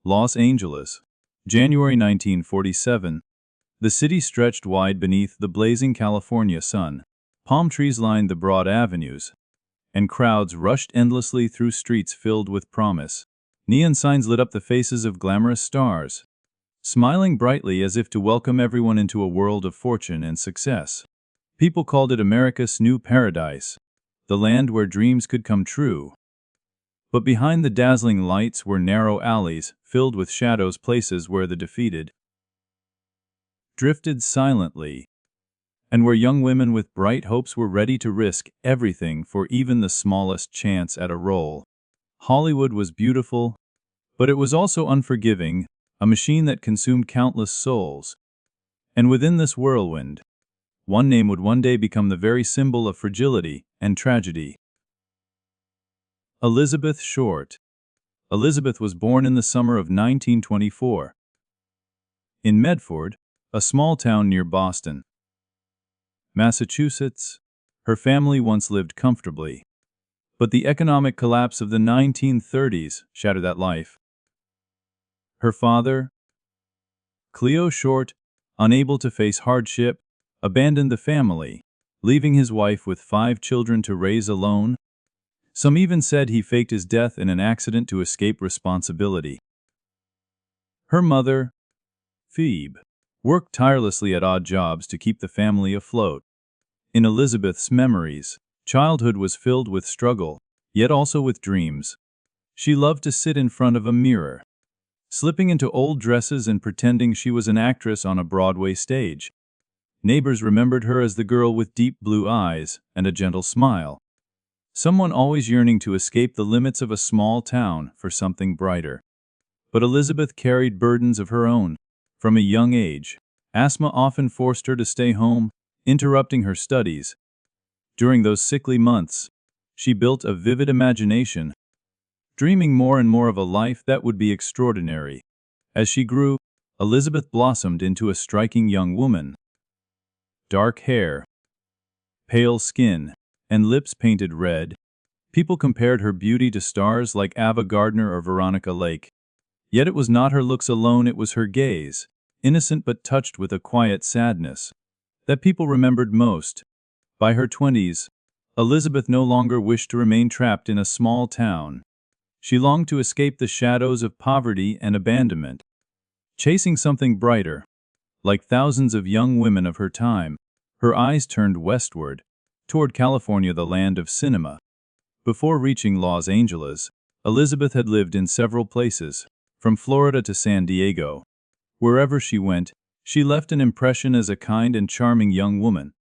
Los Angeles, January 1947. The city stretched wide beneath the blazing California sun. Palm trees lined the broad avenues, and crowds rushed endlessly through streets filled with promise. Neon signs lit up the faces of glamorous stars, smiling brightly as if to welcome everyone into a world of fortune and success. People called it America's new paradise, the land where dreams could come true. But behind the dazzling lights were narrow alleys filled with shadows, places where the defeated drifted silently, and where young women with bright hopes were ready to risk everything for even the smallest chance at a role. Hollywood was beautiful, but it was also unforgiving, a machine that consumed countless souls. And within this whirlwind, one name would one day become the very symbol of fragility and tragedy. Elizabeth Short. Elizabeth was born in the summer of 1924 in Medford, a small town near Boston, Massachusetts. Her family once lived comfortably, but the economic collapse of the 1930s shattered that life. Her father, Cleo Short, unable to face hardship, abandoned the family, leaving his wife with 5 children to raise alone. Some even said he faked his death in an accident to escape responsibility. Her mother, Phoebe, worked tirelessly at odd jobs to keep the family afloat. In Elizabeth's memories, childhood was filled with struggle, yet also with dreams. She loved to sit in front of a mirror, slipping into old dresses and pretending she was an actress on a Broadway stage. Neighbors remembered her as the girl with deep blue eyes and a gentle smile, someone always yearning to escape the limits of a small town for something brighter. But Elizabeth carried burdens of her own. From a young age, asthma often forced her to stay home, interrupting her studies. During those sickly months, she built a vivid imagination, dreaming more and more of a life that would be extraordinary. As she grew, Elizabeth blossomed into a striking young woman. Dark hair, pale skin, and lips painted red. People compared her beauty to stars like Ava Gardner or Veronica Lake. Yet it was not her looks alone, it was her gaze, innocent but touched with a quiet sadness, that people remembered most. By her 20s, Elizabeth no longer wished to remain trapped in a small town. She longed to escape the shadows of poverty and abandonment, chasing something brighter. Like thousands of young women of her time, her eyes turned westward, toward California, the land of cinema. Before reaching Los Angeles, Elizabeth had lived in several places, from Florida to San Diego. Wherever she went, she left an impression as a kind and charming young woman.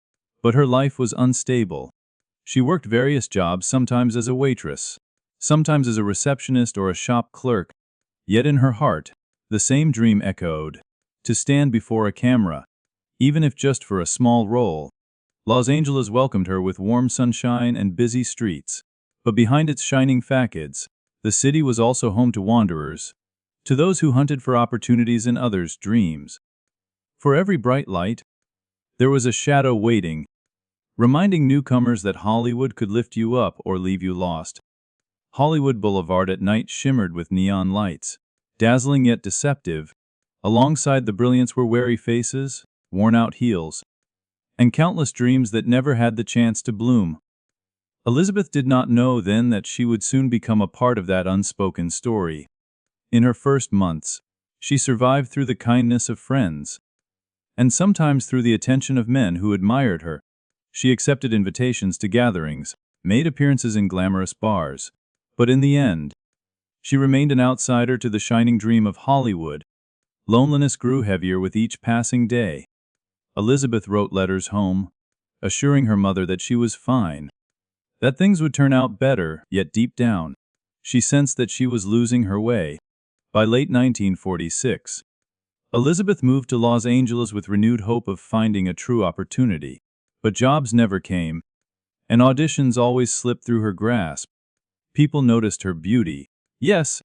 But her life was unstable. She worked various jobs, sometimes as a waitress, sometimes as a receptionist or a shop clerk. Yet in her heart, the same dream echoed: to stand before a camera, even if just for a small role. Los Angeles welcomed her with warm sunshine and busy streets. But behind its shining facades, the city was also home to wanderers, to those who hunted for opportunities in others' dreams. For every bright light, there was a shadow waiting, reminding newcomers that Hollywood could lift you up or leave you lost. Hollywood Boulevard at night shimmered with neon lights, dazzling yet deceptive. Alongside the brilliance were weary faces, worn-out heels, and countless dreams that never had the chance to bloom. Elizabeth did not know then that she would soon become a part of that unspoken story. In her first months, she survived through the kindness of friends, and sometimes through the attention of men who admired her. She accepted invitations to gatherings, made appearances in glamorous bars, but in the end, she remained an outsider to the shining dream of Hollywood. Loneliness grew heavier with each passing day. Elizabeth wrote letters home, assuring her mother that she was fine, that things would turn out better, yet deep down, she sensed that she was losing her way. By late 1946, Elizabeth moved to Los Angeles with renewed hope of finding a true opportunity. But jobs never came, and auditions always slipped through her grasp. People noticed her beauty, yes,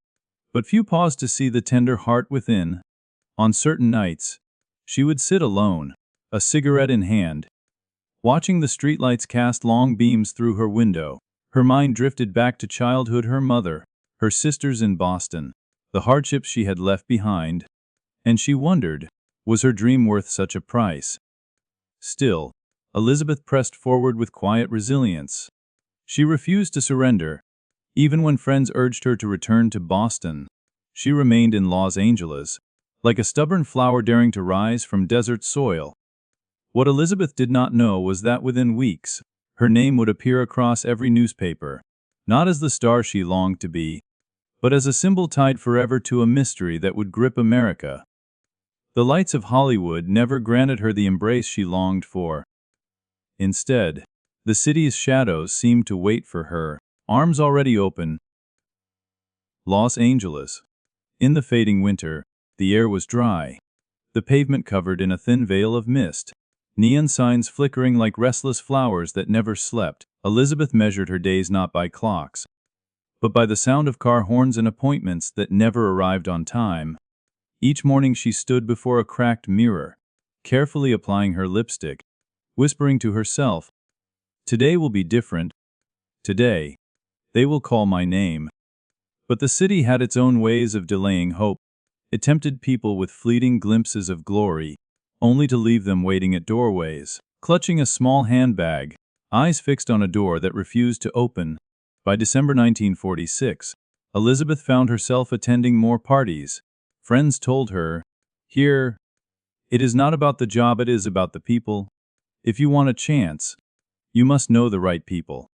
but few paused to see the tender heart within. On certain nights, she would sit alone, a cigarette in hand, watching the streetlights cast long beams through her window. Her mind drifted back to childhood, her mother, her sisters in Boston, the hardships she had left behind, and she wondered, was her dream worth such a price? Still, Elizabeth pressed forward with quiet resilience. She refused to surrender. Even when friends urged her to return to Boston, she remained in Los Angeles, like a stubborn flower daring to rise from desert soil. What Elizabeth did not know was that within weeks, her name would appear across every newspaper, not as the star she longed to be, but as a symbol tied forever to a mystery that would grip America. The lights of Hollywood never granted her the embrace she longed for. Instead, the city's shadows seemed to wait for her, arms already open. Los Angeles. In the fading winter, the air was dry, the pavement covered in a thin veil of mist, neon signs flickering like restless flowers that never slept. Elizabeth measured her days not by clocks, but by the sound of car horns and appointments that never arrived on time. Each morning she stood before a cracked mirror, carefully applying her lipstick, whispering to herself, "Today will be different. Today, they will call my name." But the city had its own ways of delaying hope. It tempted people with fleeting glimpses of glory, only to leave them waiting at doorways, clutching a small handbag, eyes fixed on a door that refused to open. By December 1946, Elizabeth found herself attending more parties. Friends told her, "Here, it is not about the job, it is about the people. If you want a chance, you must know the right people."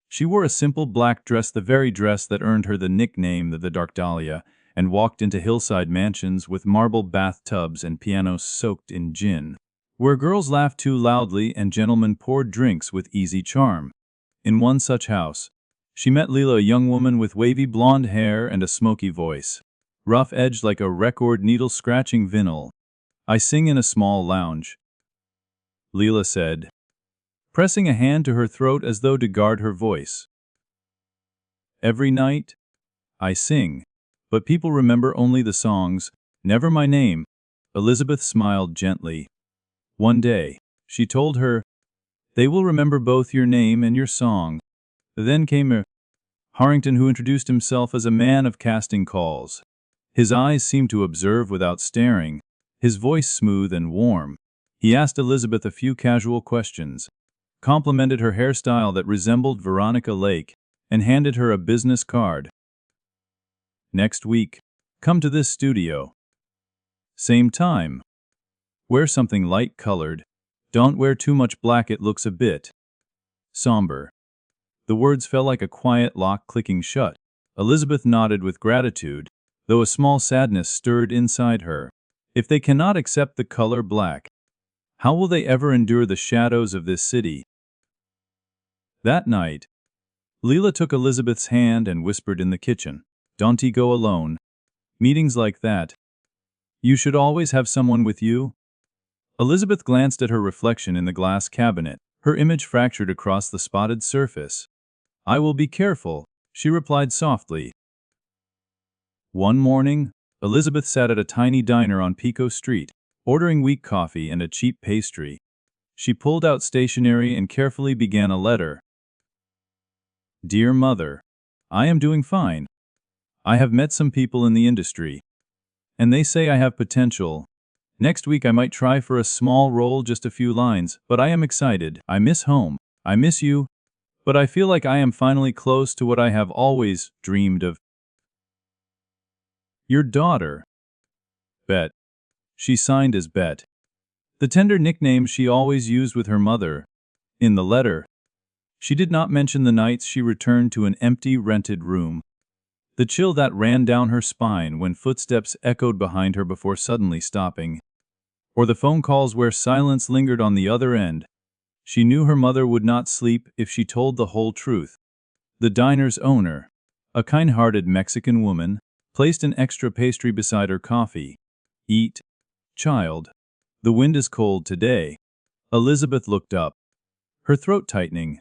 She wore a simple black dress, the very dress that earned her the nickname the Black Dahlia, and walked into hillside mansions with marble bathtubs and pianos soaked in gin, where girls laughed too loudly and gentlemen poured drinks with easy charm. In one such house, she met Leela, a young woman with wavy blonde hair and a smoky voice, rough-edged like a record needle-scratching vinyl. "I sing in a small lounge," Leela said, pressing a hand to her throat as though to guard her voice. "Every night, I sing, but people remember only the songs, never my name." Elizabeth smiled gently. One day, she told her, "They will remember both your name and your song." Then came Harrington, who introduced himself as a man of casting calls. His eyes seemed to observe without staring, his voice smooth and warm. He asked Elizabeth a few casual questions, complimented her hairstyle that resembled Veronica Lake, and handed her a business card. "Next week, come to this studio. Same time. Wear something light-colored. Don't wear too much black, it looks a bit somber." The words fell like a quiet lock clicking shut. Elizabeth nodded with gratitude, though a small sadness stirred inside her. If they cannot accept the color black, how will they ever endure the shadows of this city? That night, Leela took Elizabeth's hand and whispered in the kitchen, "Don't go alone. Meetings like that, you should always have someone with you." Elizabeth glanced at her reflection in the glass cabinet, her image fractured across the spotted surface. "I will be careful," she replied softly. One morning, Elizabeth sat at a tiny diner on Pico Street, ordering weak coffee and a cheap pastry. She pulled out stationery and carefully began a letter. "Dear Mother, I am doing fine. I have met some people in the industry, and they say I have potential. Next week I might try for a small role, just a few lines, but I am excited. I miss home. I miss you. But I feel like I am finally close to what I have always dreamed of. Your daughter, Bet." She signed as Bet, the tender nickname she always used with her mother. In the letter, she did not mention the nights she returned to an empty, rented room, the chill that ran down her spine when footsteps echoed behind her before suddenly stopping, or the phone calls where silence lingered on the other end. She knew her mother would not sleep if she told the whole truth. The diner's owner, a kind-hearted Mexican woman, placed an extra pastry beside her coffee. "Eat, child. The wind is cold today." Elizabeth looked up, her throat tightening.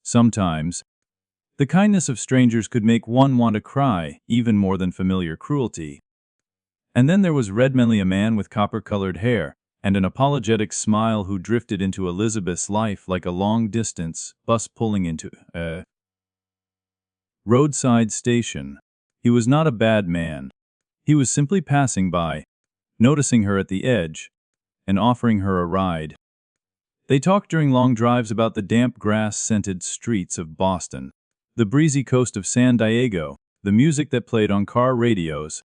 Sometimes, the kindness of strangers could make one want to cry, even more than familiar cruelty. And then there was Redmanley, a man with copper-colored hair and an apologetic smile who drifted into Elizabeth's life like a long-distance bus pulling into a roadside station. He was not a bad man. He was simply passing by, noticing her at the edge, and offering her a ride. They talked during long drives about the damp grass-scented streets of Boston, the breezy coast of San Diego, the music that played on car radios.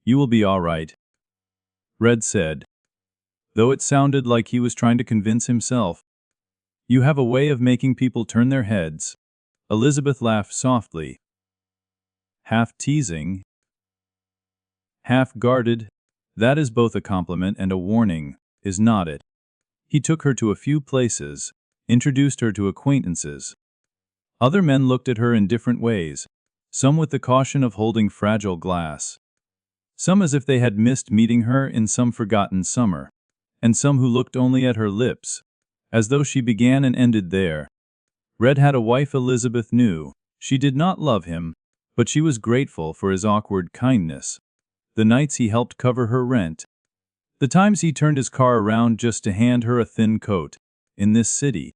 "You will be all right," Red said, though it sounded like he was trying to convince himself. "You have a way of making people turn their heads." Elizabeth laughed softly, half teasing, half guarded. "That is both a compliment and a warning, is not it?" He took her to a few places, introduced her to acquaintances. Other men looked at her in different ways, some with the caution of holding fragile glass, some as if they had missed meeting her in some forgotten summer, and some who looked only at her lips, as though she began and ended there. Red had a wife Elizabeth knew. She did not love him, but she was grateful for his awkward kindness. The nights he helped cover her rent. The times he turned his car around just to hand her a thin coat. In this city,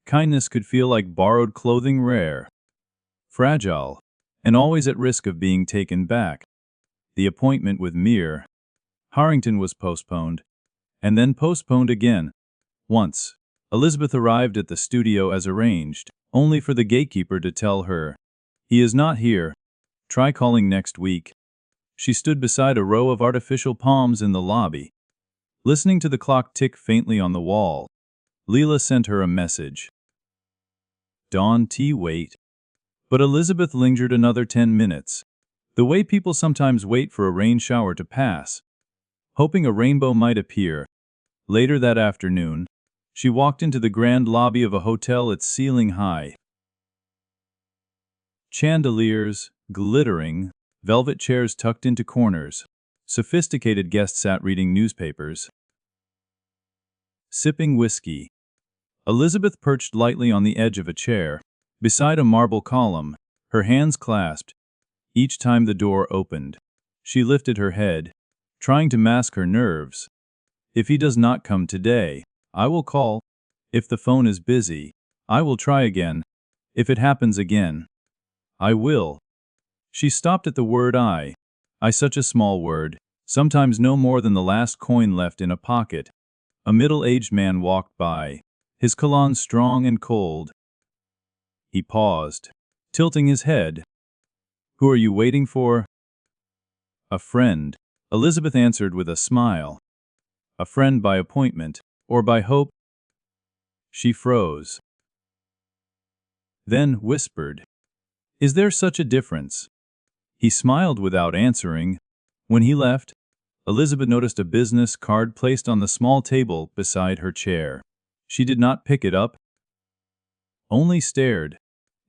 kindness could feel like borrowed clothing, rare, fragile, and always at risk of being taken back. The appointment with Mir Harrington was postponed, and then postponed again. Once, Elizabeth arrived at the studio as arranged, only for the gatekeeper to tell her, "He is not here. Try calling next week." She stood beside a row of artificial palms in the lobby, listening to the clock tick faintly on the wall. Leela sent her a message. "Dawn tea, wait." But Elizabeth lingered another 10 minutes, the way people sometimes wait for a rain shower to pass, hoping a rainbow might appear. Later that afternoon, she walked into the grand lobby of a hotel, its ceiling high. Chandeliers, glittering, velvet chairs tucked into corners. Sophisticated guests sat reading newspapers, sipping whiskey. Elizabeth perched lightly on the edge of a chair, beside a marble column, her hands clasped. Each time the door opened, she lifted her head, trying to mask her nerves. "If he does not come today, I will call. If the phone is busy, I will try again. If it happens again, I will." She stopped at the word I. Such a small word, sometimes no more than the last coin left in a pocket. A middle-aged man walked by, his cologne strong and cold. He paused, tilting his head. "Who are you waiting for?" "A friend," Elizabeth answered with a smile. "A friend by appointment, or by hope?" She froze, then whispered, "Is there such a difference?" He smiled without answering. When he left, Elizabeth noticed a business card placed on the small table beside her chair. She did not pick it up, only stared.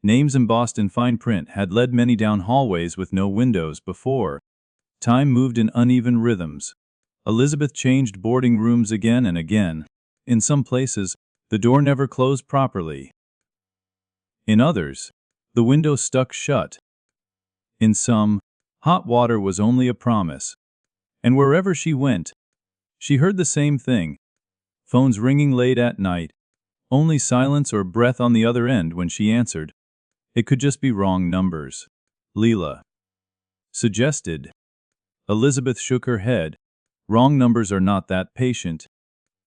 Names embossed in fine print had led many down hallways with no windows before. Time moved in uneven rhythms. Elizabeth changed boarding rooms again and again. In some places, the door never closed properly. In others, the window stuck shut. In some, hot water was only a promise. And wherever she went, she heard the same thing. Phones ringing late at night, only silence or breath on the other end when she answered. It could just be wrong numbers. Leela suggested. Elizabeth shook her head. Wrong numbers are not that patient.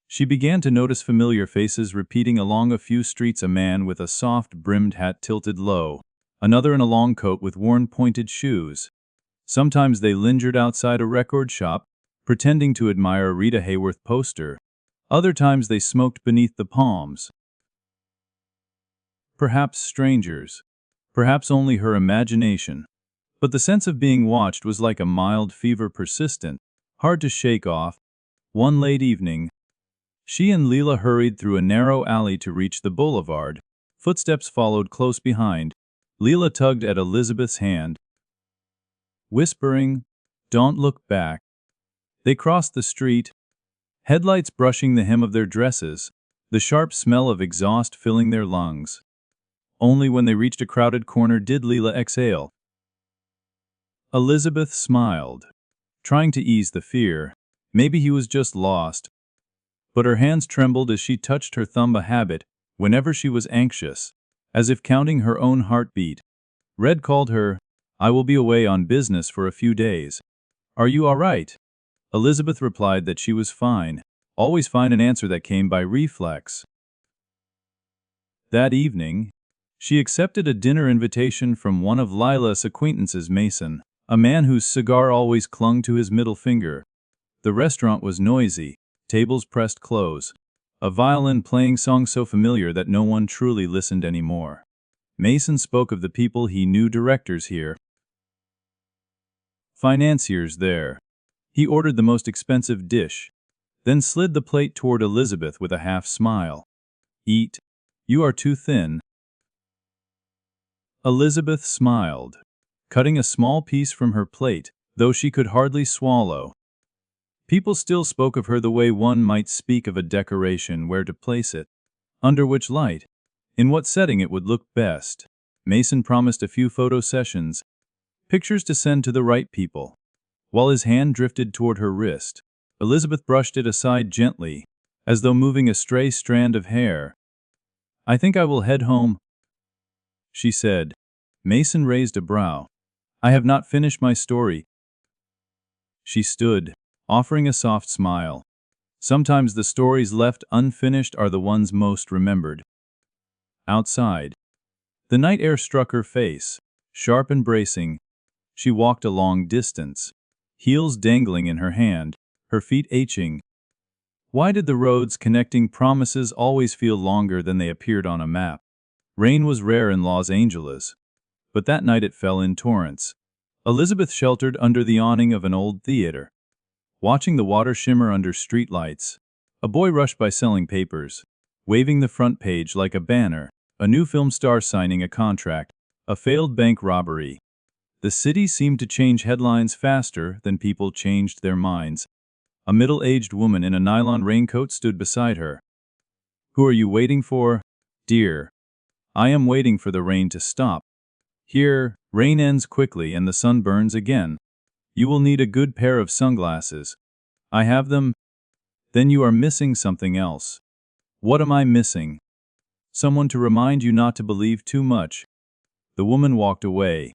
She began to notice familiar faces repeating along a few streets, a man with a soft-brimmed hat tilted low, another in a long coat with worn pointed shoes. Sometimes they lingered outside a record shop, pretending to admire a Rita Hayworth poster. Other times they smoked beneath the palms. Perhaps strangers. Perhaps only her imagination. But the sense of being watched was like a mild fever, persistent, hard to shake off. One late evening, she and Leela hurried through a narrow alley to reach the boulevard. Footsteps followed close behind. Leela tugged at Elizabeth's hand, whispering, "Don't look back." They crossed the street, headlights brushing the hem of their dresses, the sharp smell of exhaust filling their lungs. Only when they reached a crowded corner did Leela exhale. Elizabeth smiled, trying to ease the fear. Maybe he was just lost. But her hands trembled as she touched her thumb, a habit whenever she was anxious, as if counting her own heartbeat. Red called her I will be away on business for a few days. Are you all right? Elizabeth replied that she was fine, always find an answer that came by reflex. That evening, she accepted a dinner invitation from one of Lila's acquaintances, Mason, a man whose cigar always clung to his middle finger. The restaurant was noisy, tables pressed close, a violin playing songs so familiar that no one truly listened anymore. Mason spoke of the people he knew, directors here, financiers there. He ordered the most expensive dish, then slid the plate toward Elizabeth with a half smile. Eat. You are too thin. Elizabeth smiled, cutting a small piece from her plate, though she could hardly swallow. People still spoke of her the way one might speak of a decoration, where to place it, under which light, in what setting it would look best. Mason promised a few photo sessions, pictures to send to the right people. While his hand drifted toward her wrist, Elizabeth brushed it aside gently, as though moving a stray strand of hair. I think I will head home, she said. Mason raised a brow. I have not finished my story. She stood, offering a soft smile. Sometimes the stories left unfinished are the ones most remembered. Outside, the night air struck her face, sharp and bracing. She walked a long distance, heels dangling in her hand, her feet aching. Why did the roads connecting promises always feel longer than they appeared on a map? Rain was rare in Los Angeles, but that night it fell in torrents. Elizabeth sheltered under the awning of an old theater, watching the water shimmer under streetlights. A boy rushed by selling papers, waving the front page like a banner, a new film star signing a contract, a failed bank robbery. The city seemed to change headlines faster than people changed their minds. A middle-aged woman in a nylon raincoat stood beside her. Who are you waiting for, dear? I am waiting for the rain to stop. Here, rain ends quickly and the sun burns again. You will need a good pair of sunglasses. I have them. Then you are missing something else. What am I missing? Someone to remind you not to believe too much. The woman walked away,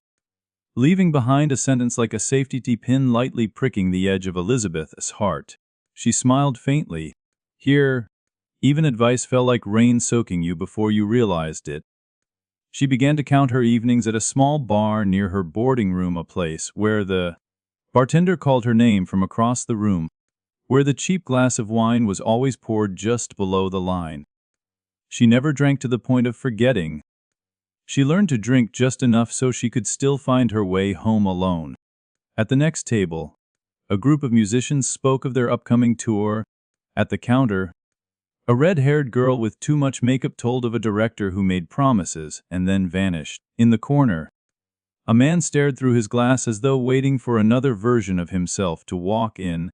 leaving behind a sentence like a safety pin lightly pricking the edge of Elizabeth's heart. She smiled faintly. Here, even advice fell like rain soaking you before you realized it. She began to count her evenings at a small bar near her boarding room, a place where the bartender called her name from across the room, where the cheap glass of wine was always poured just below the line. She never drank to the point of forgetting. She learned to drink just enough so she could still find her way home alone. At the next table, a group of musicians spoke of their upcoming tour. At the counter, a red-haired girl with too much makeup told of a director who made promises and then vanished. In the corner, a man stared through his glass as though waiting for another version of himself to walk in.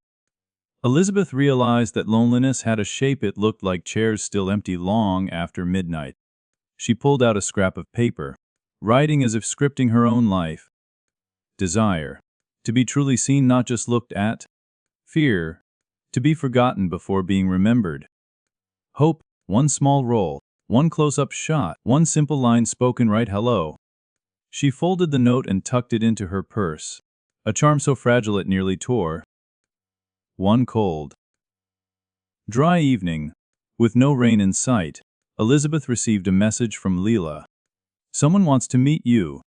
Elizabeth realized that loneliness had a shape. It looked like chairs still empty long after midnight. She pulled out a scrap of paper, writing as if scripting her own life. Desire. To be truly seen, not just looked at. Fear. To be forgotten before being remembered. Hope. One small roll, one close-up shot, one simple line spoken right. Hello. She folded the note and tucked it into her purse. A charm so fragile it nearly tore. One cold, dry evening, with no rain in sight, Elizabeth received a message from Leela. Someone wants to meet you.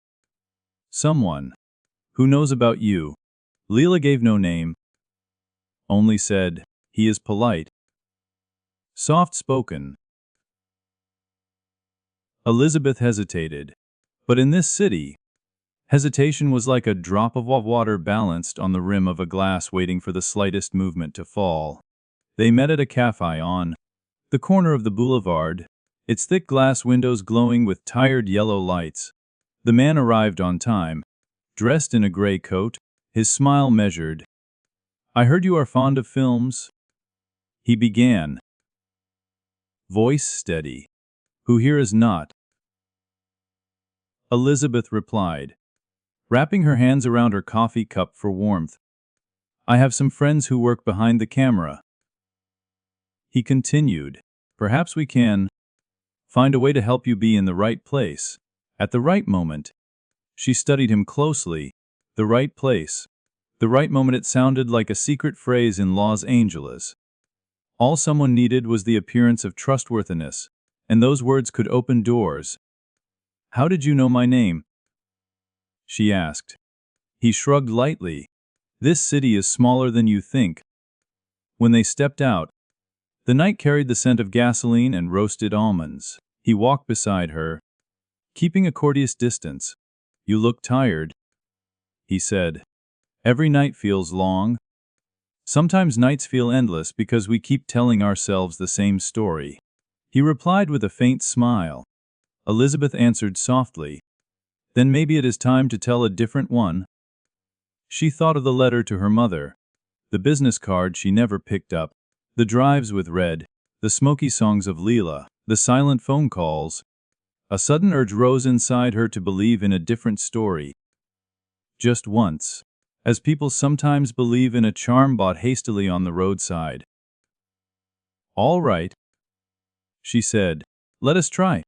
Someone. Who knows about you? Leela gave no name. Only said, he is polite. Soft-spoken. Elizabeth hesitated. But in this city, hesitation was like a drop of water balanced on the rim of a glass waiting for the slightest movement to fall. They met at a cafe on the corner of the boulevard, its thick glass windows glowing with tired yellow lights. The man arrived on time, dressed in a gray coat, his smile measured. I heard you are fond of films, he began, voice steady. Who here is not? Elizabeth replied, wrapping her hands around her coffee cup for warmth. I have some friends who work behind the camera. He continued, perhaps we can find a way to help you be in the right place, at the right moment. She studied him closely. The right place. The right moment. It sounded like a secret phrase in Los Angeles. All someone needed was the appearance of trustworthiness, and those words could open doors. "How did you know my name?" she asked. He shrugged lightly. "This city is smaller than you think." When they stepped out, the night carried the scent of gasoline and roasted almonds. He walked beside her, keeping a courteous distance. "You look tired," he said. "Every night feels long. Sometimes nights feel endless because we keep telling ourselves the same story." He replied with a faint smile. Elizabeth answered softly, "Then maybe it is time to tell a different one." She thought of the letter to her mother, the business card she never picked up, the drives with Red, the smoky songs of Leela, the silent phone calls. A sudden urge rose inside her to believe in a different story. Just once, as people sometimes believe in a charm bought hastily on the roadside. "All right," she said. "Let us try."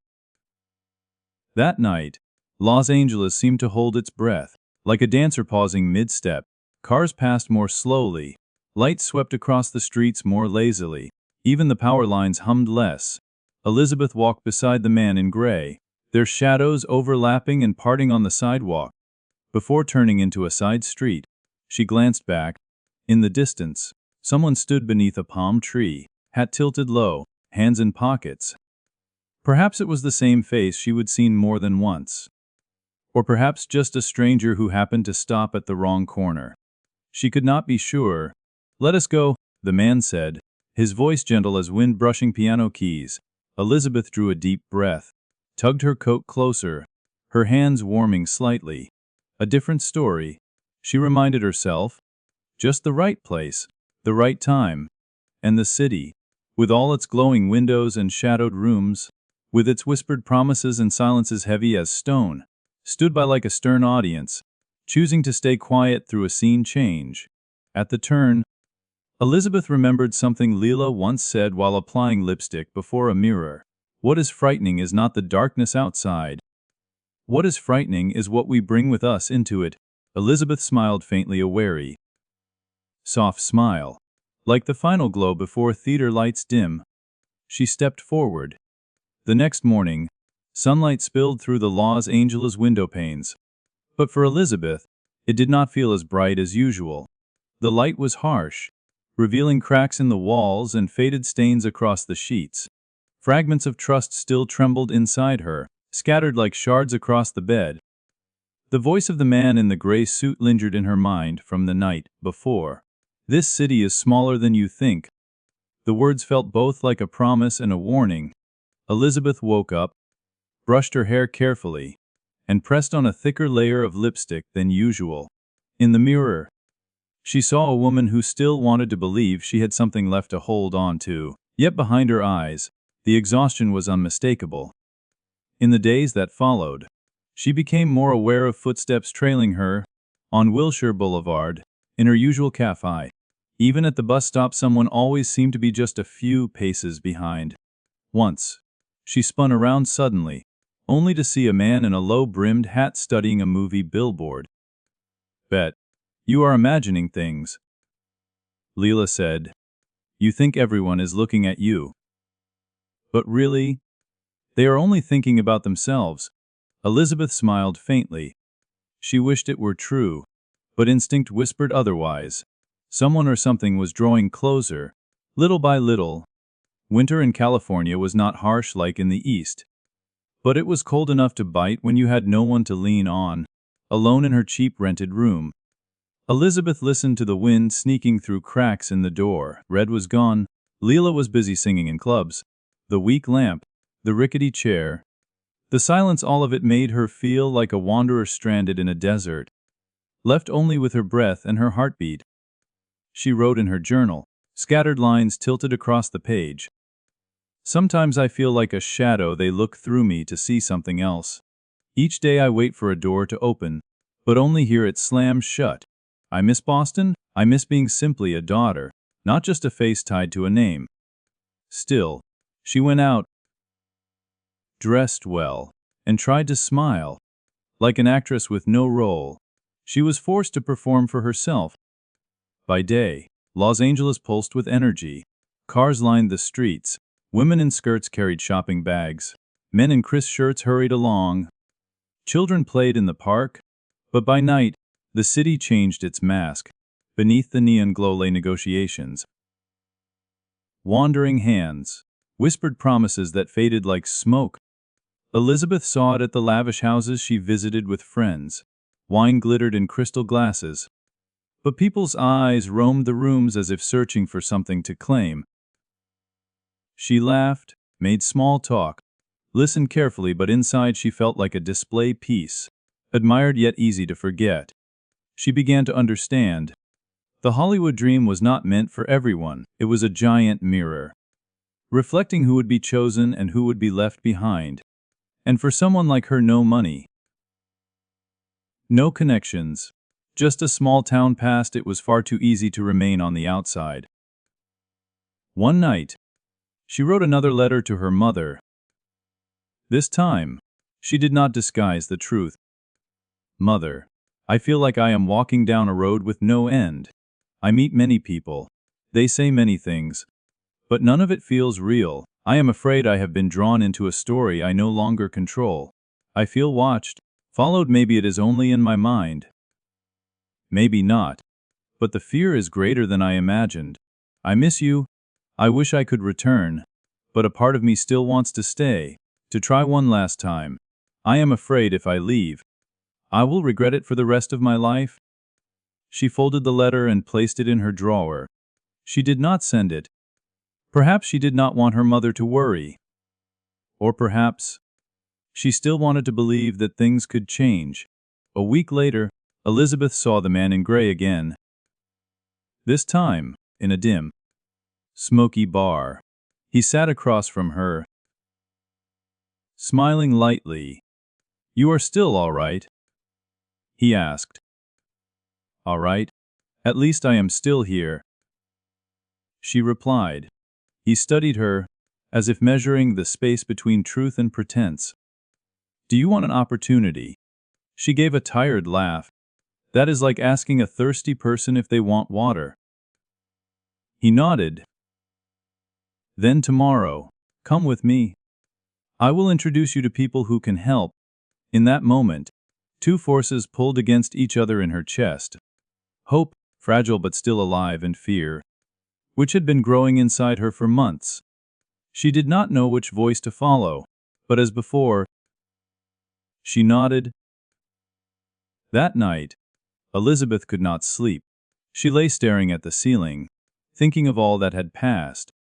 That night, Los Angeles seemed to hold its breath, like a dancer pausing mid-step. Cars passed more slowly. Lights swept across the streets more lazily. Even the power lines hummed less. Elizabeth walked beside the man in gray, their shadows overlapping and parting on the sidewalk. Before turning into a side street, she glanced back. In the distance, someone stood beneath a palm tree, hat tilted low, hands in pockets. Perhaps it was the same face she would seen more than once. Or perhaps just a stranger who happened to stop at the wrong corner. She could not be sure. "Let us go," the man said, his voice gentle as wind brushing piano keys. Elizabeth drew a deep breath, tugged her coat closer, her hands warming slightly. A different story, she reminded herself. Just the right place, the right time. And the city, with all its glowing windows and shadowed rooms, with its whispered promises and silences heavy as stone, stood by like a stern audience, choosing to stay quiet through a scene change. At the turn, Elizabeth remembered something Leela once said while applying lipstick before a mirror. "What is frightening is not the darkness outside. What is frightening is what we bring with us into it." Elizabeth smiled faintly, a wary, soft smile, like the final glow before theater lights dim. She stepped forward. The next morning, sunlight spilled through the Los Angeles window panes. But for Elizabeth, it did not feel as bright as usual. The light was harsh, revealing cracks in the walls and faded stains across the sheets. Fragments of trust still trembled inside her, scattered like shards across the bed. The voice of the man in the gray suit lingered in her mind from the night before. "This city is smaller than you think." The words felt both like a promise and a warning. Elizabeth woke up, brushed her hair carefully, and pressed on a thicker layer of lipstick than usual. In the mirror, she saw a woman who still wanted to believe she had something left to hold on to. Yet behind her eyes, the exhaustion was unmistakable. In the days that followed, she became more aware of footsteps trailing her, on Wilshire Boulevard, in her usual cafe. Even at the bus stop, someone always seemed to be just a few paces behind. Once, she spun around suddenly, only to see a man in a low-brimmed hat studying a movie billboard. "Bet you are imagining things," Leela said. "You think everyone is looking at you. But really, they are only thinking about themselves." Elizabeth smiled faintly. She wished it were true, but instinct whispered otherwise. Someone or something was drawing closer, little by little. Winter in California was not harsh like in the East, but it was cold enough to bite when you had no one to lean on, alone in her cheap rented room. Elizabeth listened to the wind sneaking through cracks in the door. Red was gone. Leela was busy singing in clubs. The weak lamp, the rickety chair, the silence, all of it made her feel like a wanderer stranded in a desert, left only with her breath and her heartbeat. She wrote in her journal, scattered lines tilted across the page. "Sometimes I feel like a shadow, they look through me to see something else. Each day I wait for a door to open, but only hear it slam shut. I miss Boston, I miss being simply a daughter, not just a face tied to a name." Still, she went out, dressed well, and tried to smile. Like an actress with no role, she was forced to perform for herself. By day, Los Angeles pulsed with energy. Cars lined the streets. Women in skirts carried shopping bags. Men in crisp shirts hurried along. Children played in the park. But by night, the city changed its mask. Beneath the neon glow lay negotiations. Wandering hands, whispered promises that faded like smoke. Elizabeth saw it at the lavish houses she visited with friends. Wine glittered in crystal glasses. But people's eyes roamed the rooms as if searching for something to claim. She laughed, made small talk, listened carefully, but inside she felt like a display piece, admired yet easy to forget. She began to understand. The Hollywood dream was not meant for everyone. It was a giant mirror, reflecting who would be chosen and who would be left behind. And for someone like her, no money, no connections, just a small town past, it was far too easy to remain on the outside. One night, she wrote another letter to her mother. This time, she did not disguise the truth. Mother, I feel like I am walking down a road with no end. I meet many people. They say many things. But none of it feels real. I am afraid I have been drawn into a story I no longer control. I feel watched, followed. Maybe it is only in my mind. Maybe not. But the fear is greater than I imagined. I miss you. I wish I could return. But a part of me still wants to stay, to try one last time. I am afraid if I leave, I will regret it for the rest of my life. She folded the letter and placed it in her drawer. She did not send it. Perhaps she did not want her mother to worry. Or perhaps she still wanted to believe that things could change. A week later, Elizabeth saw the man in gray again. This time, in a dim, smoky bar. He sat across from her, smiling lightly. "You are still all right?" he asked. "All right. At least I am still here," she replied. He studied her, as if measuring the space between truth and pretense. "Do you want an opportunity?" She gave a tired laugh. "That is like asking a thirsty person if they want water." He nodded. "Then tomorrow, come with me. I will introduce you to people who can help." In that moment, two forces pulled against each other in her chest. Hope, fragile but still alive, and fear, which had been growing inside her for months. She did not know which voice to follow, but as before, she nodded. That night, Elizabeth could not sleep. She lay staring at the ceiling, thinking of all that had passed.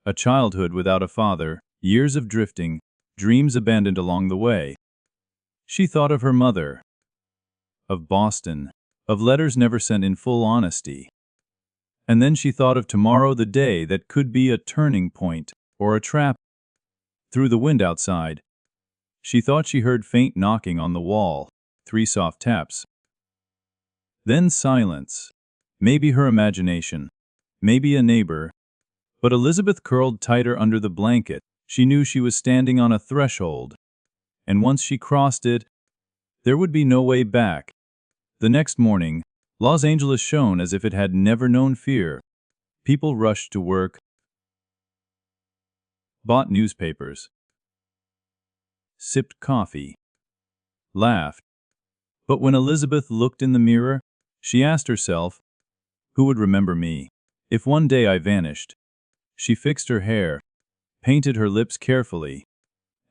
A childhood without a father, years of drifting, dreams abandoned along the way. She thought of her mother, of Boston, of letters never sent in full honesty. And then she thought of tomorrow, the day that could be a turning point, or a trap. Through the wind outside, she thought she heard faint knocking on the wall, 3 soft taps. Then silence. Maybe her imagination, maybe a neighbor. But Elizabeth curled tighter under the blanket. She knew she was standing on a threshold. And once she crossed it, there would be no way back. The next morning, Los Angeles shone as if it had never known fear. People rushed to work, bought newspapers, sipped coffee, laughed. But when Elizabeth looked in the mirror, she asked herself, who would remember me if one day I vanished? She fixed her hair, painted her lips carefully,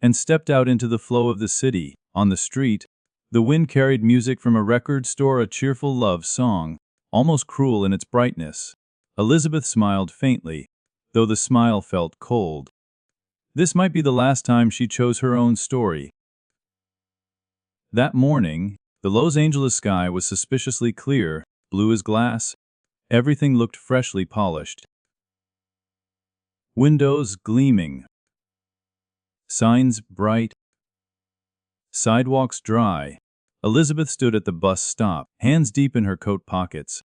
and stepped out into the flow of the city. On the street, the wind carried music from a record store, a cheerful love song, almost cruel in its brightness. Elizabeth smiled faintly, though the smile felt cold. This might be the last time she chose her own story. That morning, the Los Angeles sky was suspiciously clear, blue as glass. Everything looked freshly polished. Windows gleaming, signs bright, sidewalks dry. Elizabeth stood at the bus stop, hands deep in her coat pockets,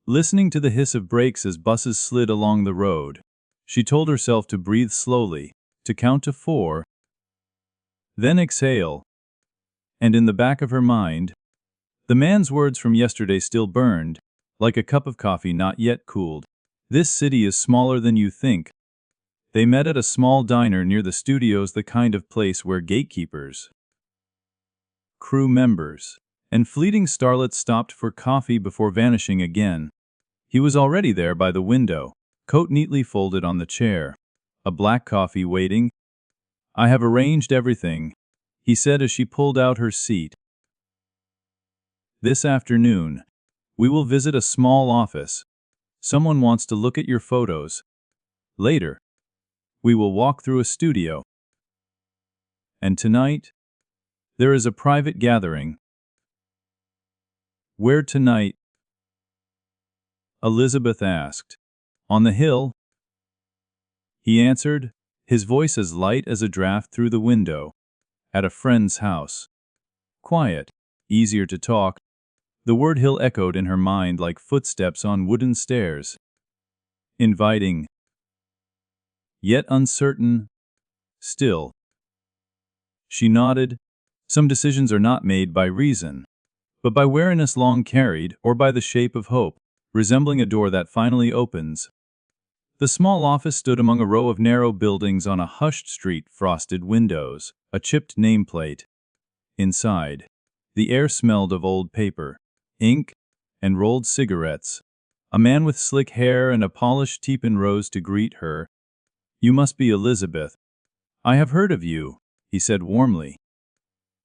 listening to the hiss of brakes as buses slid along the road. She told herself to breathe slowly, to count to 4, then exhale. And in the back of her mind, the man's words from yesterday still burned, like a cup of coffee not yet cooled. This city is smaller than you think. They met at a small diner near the studios, the kind of place where gatekeepers, crew members, and fleeting starlets stopped for coffee before vanishing again. He was already there by the window, coat neatly folded on the chair, a black coffee waiting. "I have arranged everything," he said as she pulled out her seat. "This afternoon, we will visit a small office. Someone wants to look at your photos. Later, we will walk through a studio. And tonight, there is a private gathering." "Where tonight?" Elizabeth asked. "On the hill," he answered, his voice as light as a draft through the window. "At a friend's house. Quiet, easier to talk." The word hill echoed in her mind like footsteps on wooden stairs. Inviting, yet uncertain. Still. She nodded. Some decisions are not made by reason, but by weariness long carried, or by the shape of hope, resembling a door that finally opens. The small office stood among a row of narrow buildings on a hushed street, frosted windows, a chipped nameplate. Inside, the air smelled of old paper, ink, and rolled cigarettes. A man with slick hair and a polished teepin rose to greet her. "You must be Elizabeth. I have heard of you," he said warmly.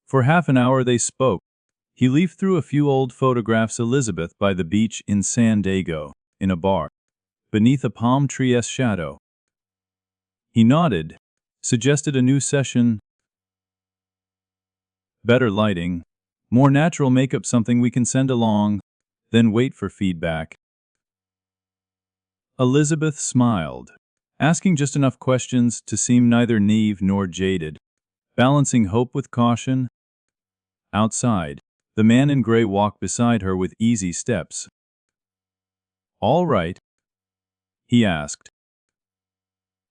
For half an hour they spoke. He leafed through a few old photographs. Elizabeth by the beach in San Diego, in a bar, beneath a palm tree's shadow. He nodded, suggested a new session. "Better lighting, more natural makeup, something we can send along, then wait for feedback." Elizabeth smiled, asking just enough questions to seem neither naive nor jaded, balancing hope with caution. Outside, the man in gray walked beside her with easy steps. "All right?" he asked.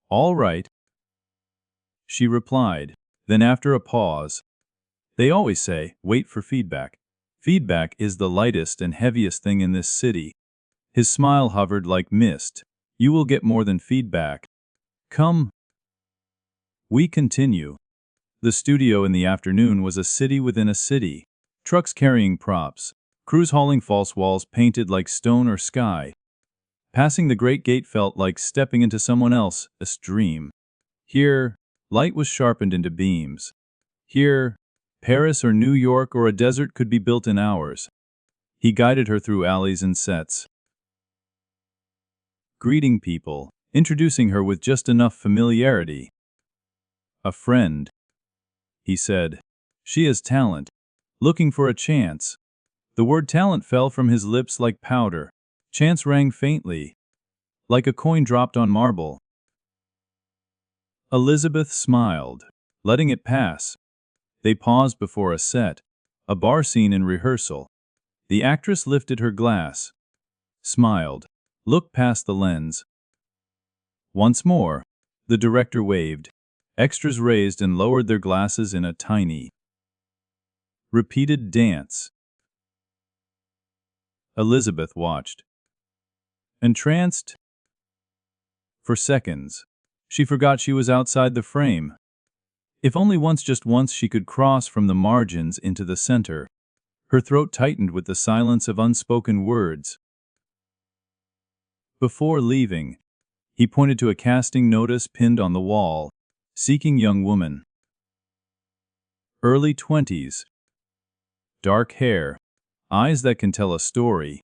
"All right," she replied. Then after a pause, "They always say, wait for feedback. Feedback is the lightest and heaviest thing in this city." His smile hovered like mist. "You will get more than feedback. Come." We continue. The studio in the afternoon was a city within a city. Trucks carrying props, crews hauling false walls painted like stone or sky. Passing the great gate felt like stepping into someone else's dream. Here, light was sharpened into beams. Here, Paris or New York or a desert could be built in hours. He guided her through alleys and sets, greeting people, introducing her with just enough familiarity. "A friend," he said. "She has talent. Looking for a chance." The word talent fell from his lips like powder. Chance rang faintly, like a coin dropped on marble. Elizabeth smiled, letting it pass. They paused before a set, a bar scene in rehearsal. The actress lifted her glass, smiled, looked past the lens. Once more, the director waved. Extras raised and lowered their glasses in a tiny, repeated dance. Elizabeth watched, entranced. For seconds, she forgot she was outside the frame. If only once, just once, she could cross from the margins into the center. Her throat tightened with the silence of unspoken words. Before leaving, he pointed to a casting notice pinned on the wall. "Seeking young woman. Early 20s. Dark hair. Eyes that can tell a story."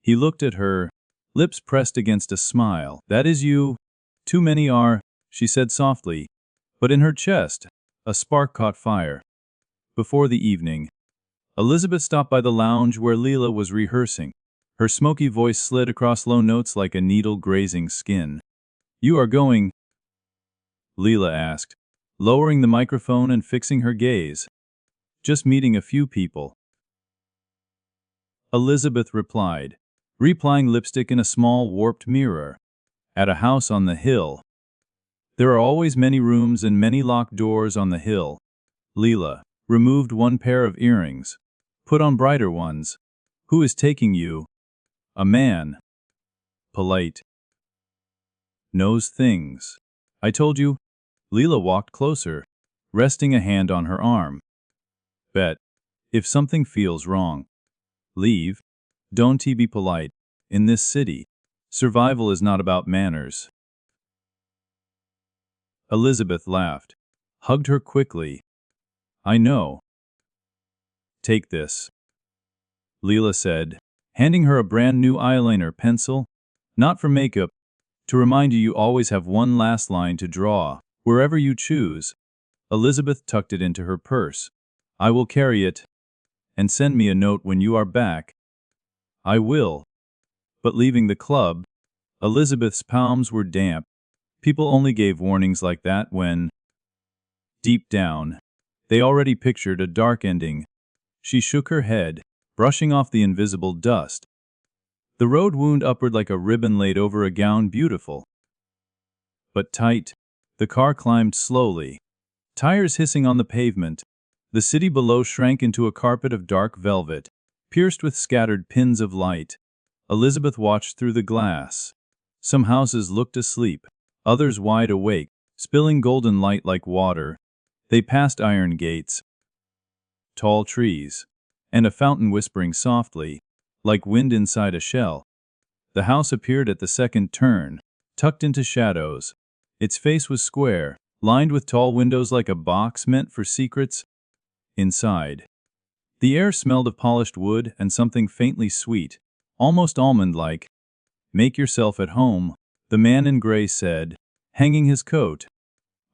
He looked at her, lips pressed against a smile. "That is you. Too many are," she said softly. But in her chest, a spark caught fire. Before the evening, Elizabeth stopped by the lounge where Leela was rehearsing. Her smoky voice slid across low notes like a needle grazing skin. "You are going?" Leela asked, lowering the microphone and fixing her gaze. "Just meeting a few people," Elizabeth replied, reapplying lipstick in a small warped mirror. "At a house on the hill." "There are always many rooms and many locked doors on the hill," Leela removed one pair of earrings, put on brighter ones. Who is taking you? A man. Polite. Knows things. I told you. Leela walked closer, resting a hand on her arm. Bet. If something feels wrong, leave. Don't be polite. In this city, survival is not about manners. Elizabeth laughed, hugged her quickly. I know. Take this, Leela said, handing her a brand new eyeliner pencil. Not for makeup, to remind you always have one last line to draw, wherever you choose. Elizabeth tucked it into her purse. I will carry it. And send me a note when you are back. I will. But leaving the club, Elizabeth's palms were damp. People only gave warnings like that when, deep down, they already pictured a dark ending. She shook her head, brushing off the invisible dust. The road wound upward like a ribbon laid over a gown, beautiful but tight. The car climbed slowly, tires hissing on the pavement. The city below shrank into a carpet of dark velvet, pierced with scattered pins of light. Elizabeth watched through the glass. Some houses looked asleep, others wide awake, spilling golden light like water. They passed iron gates, tall trees, and a fountain whispering softly, like wind inside a shell. The house appeared at the second turn, tucked into shadows. Its face was square, lined with tall windows like a box meant for secrets. Inside, the air smelled of polished wood and something faintly sweet, almost almond-like. Make yourself at home, the man in gray said, hanging his coat.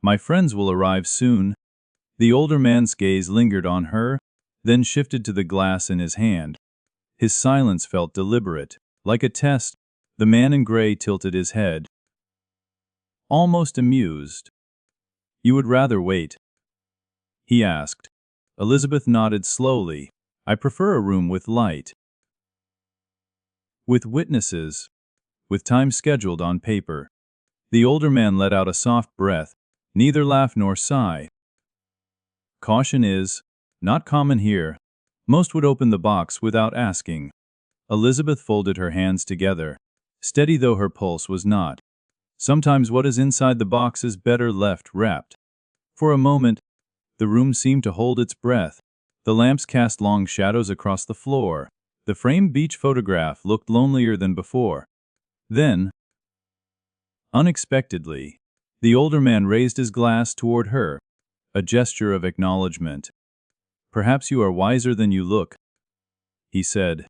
My friends will arrive soon. The older man's gaze lingered on her, then shifted to the glass in his hand. His silence felt deliberate, like a test. The man in gray tilted his head, almost amused. You would rather wait? He asked. Elizabeth nodded slowly. I prefer a room with light. With witnesses. With time scheduled on paper. The older man let out a soft breath, neither laugh nor sigh. Caution is not common here. Most would open the box without asking. Elizabeth folded her hands together, steady though her pulse was not. Sometimes what is inside the box is better left wrapped. For a moment, the room seemed to hold its breath. The lamps cast long shadows across the floor. The framed beach photograph looked lonelier than before. Then, unexpectedly, the older man raised his glass toward her, a gesture of acknowledgement. Perhaps you are wiser than you look, he said.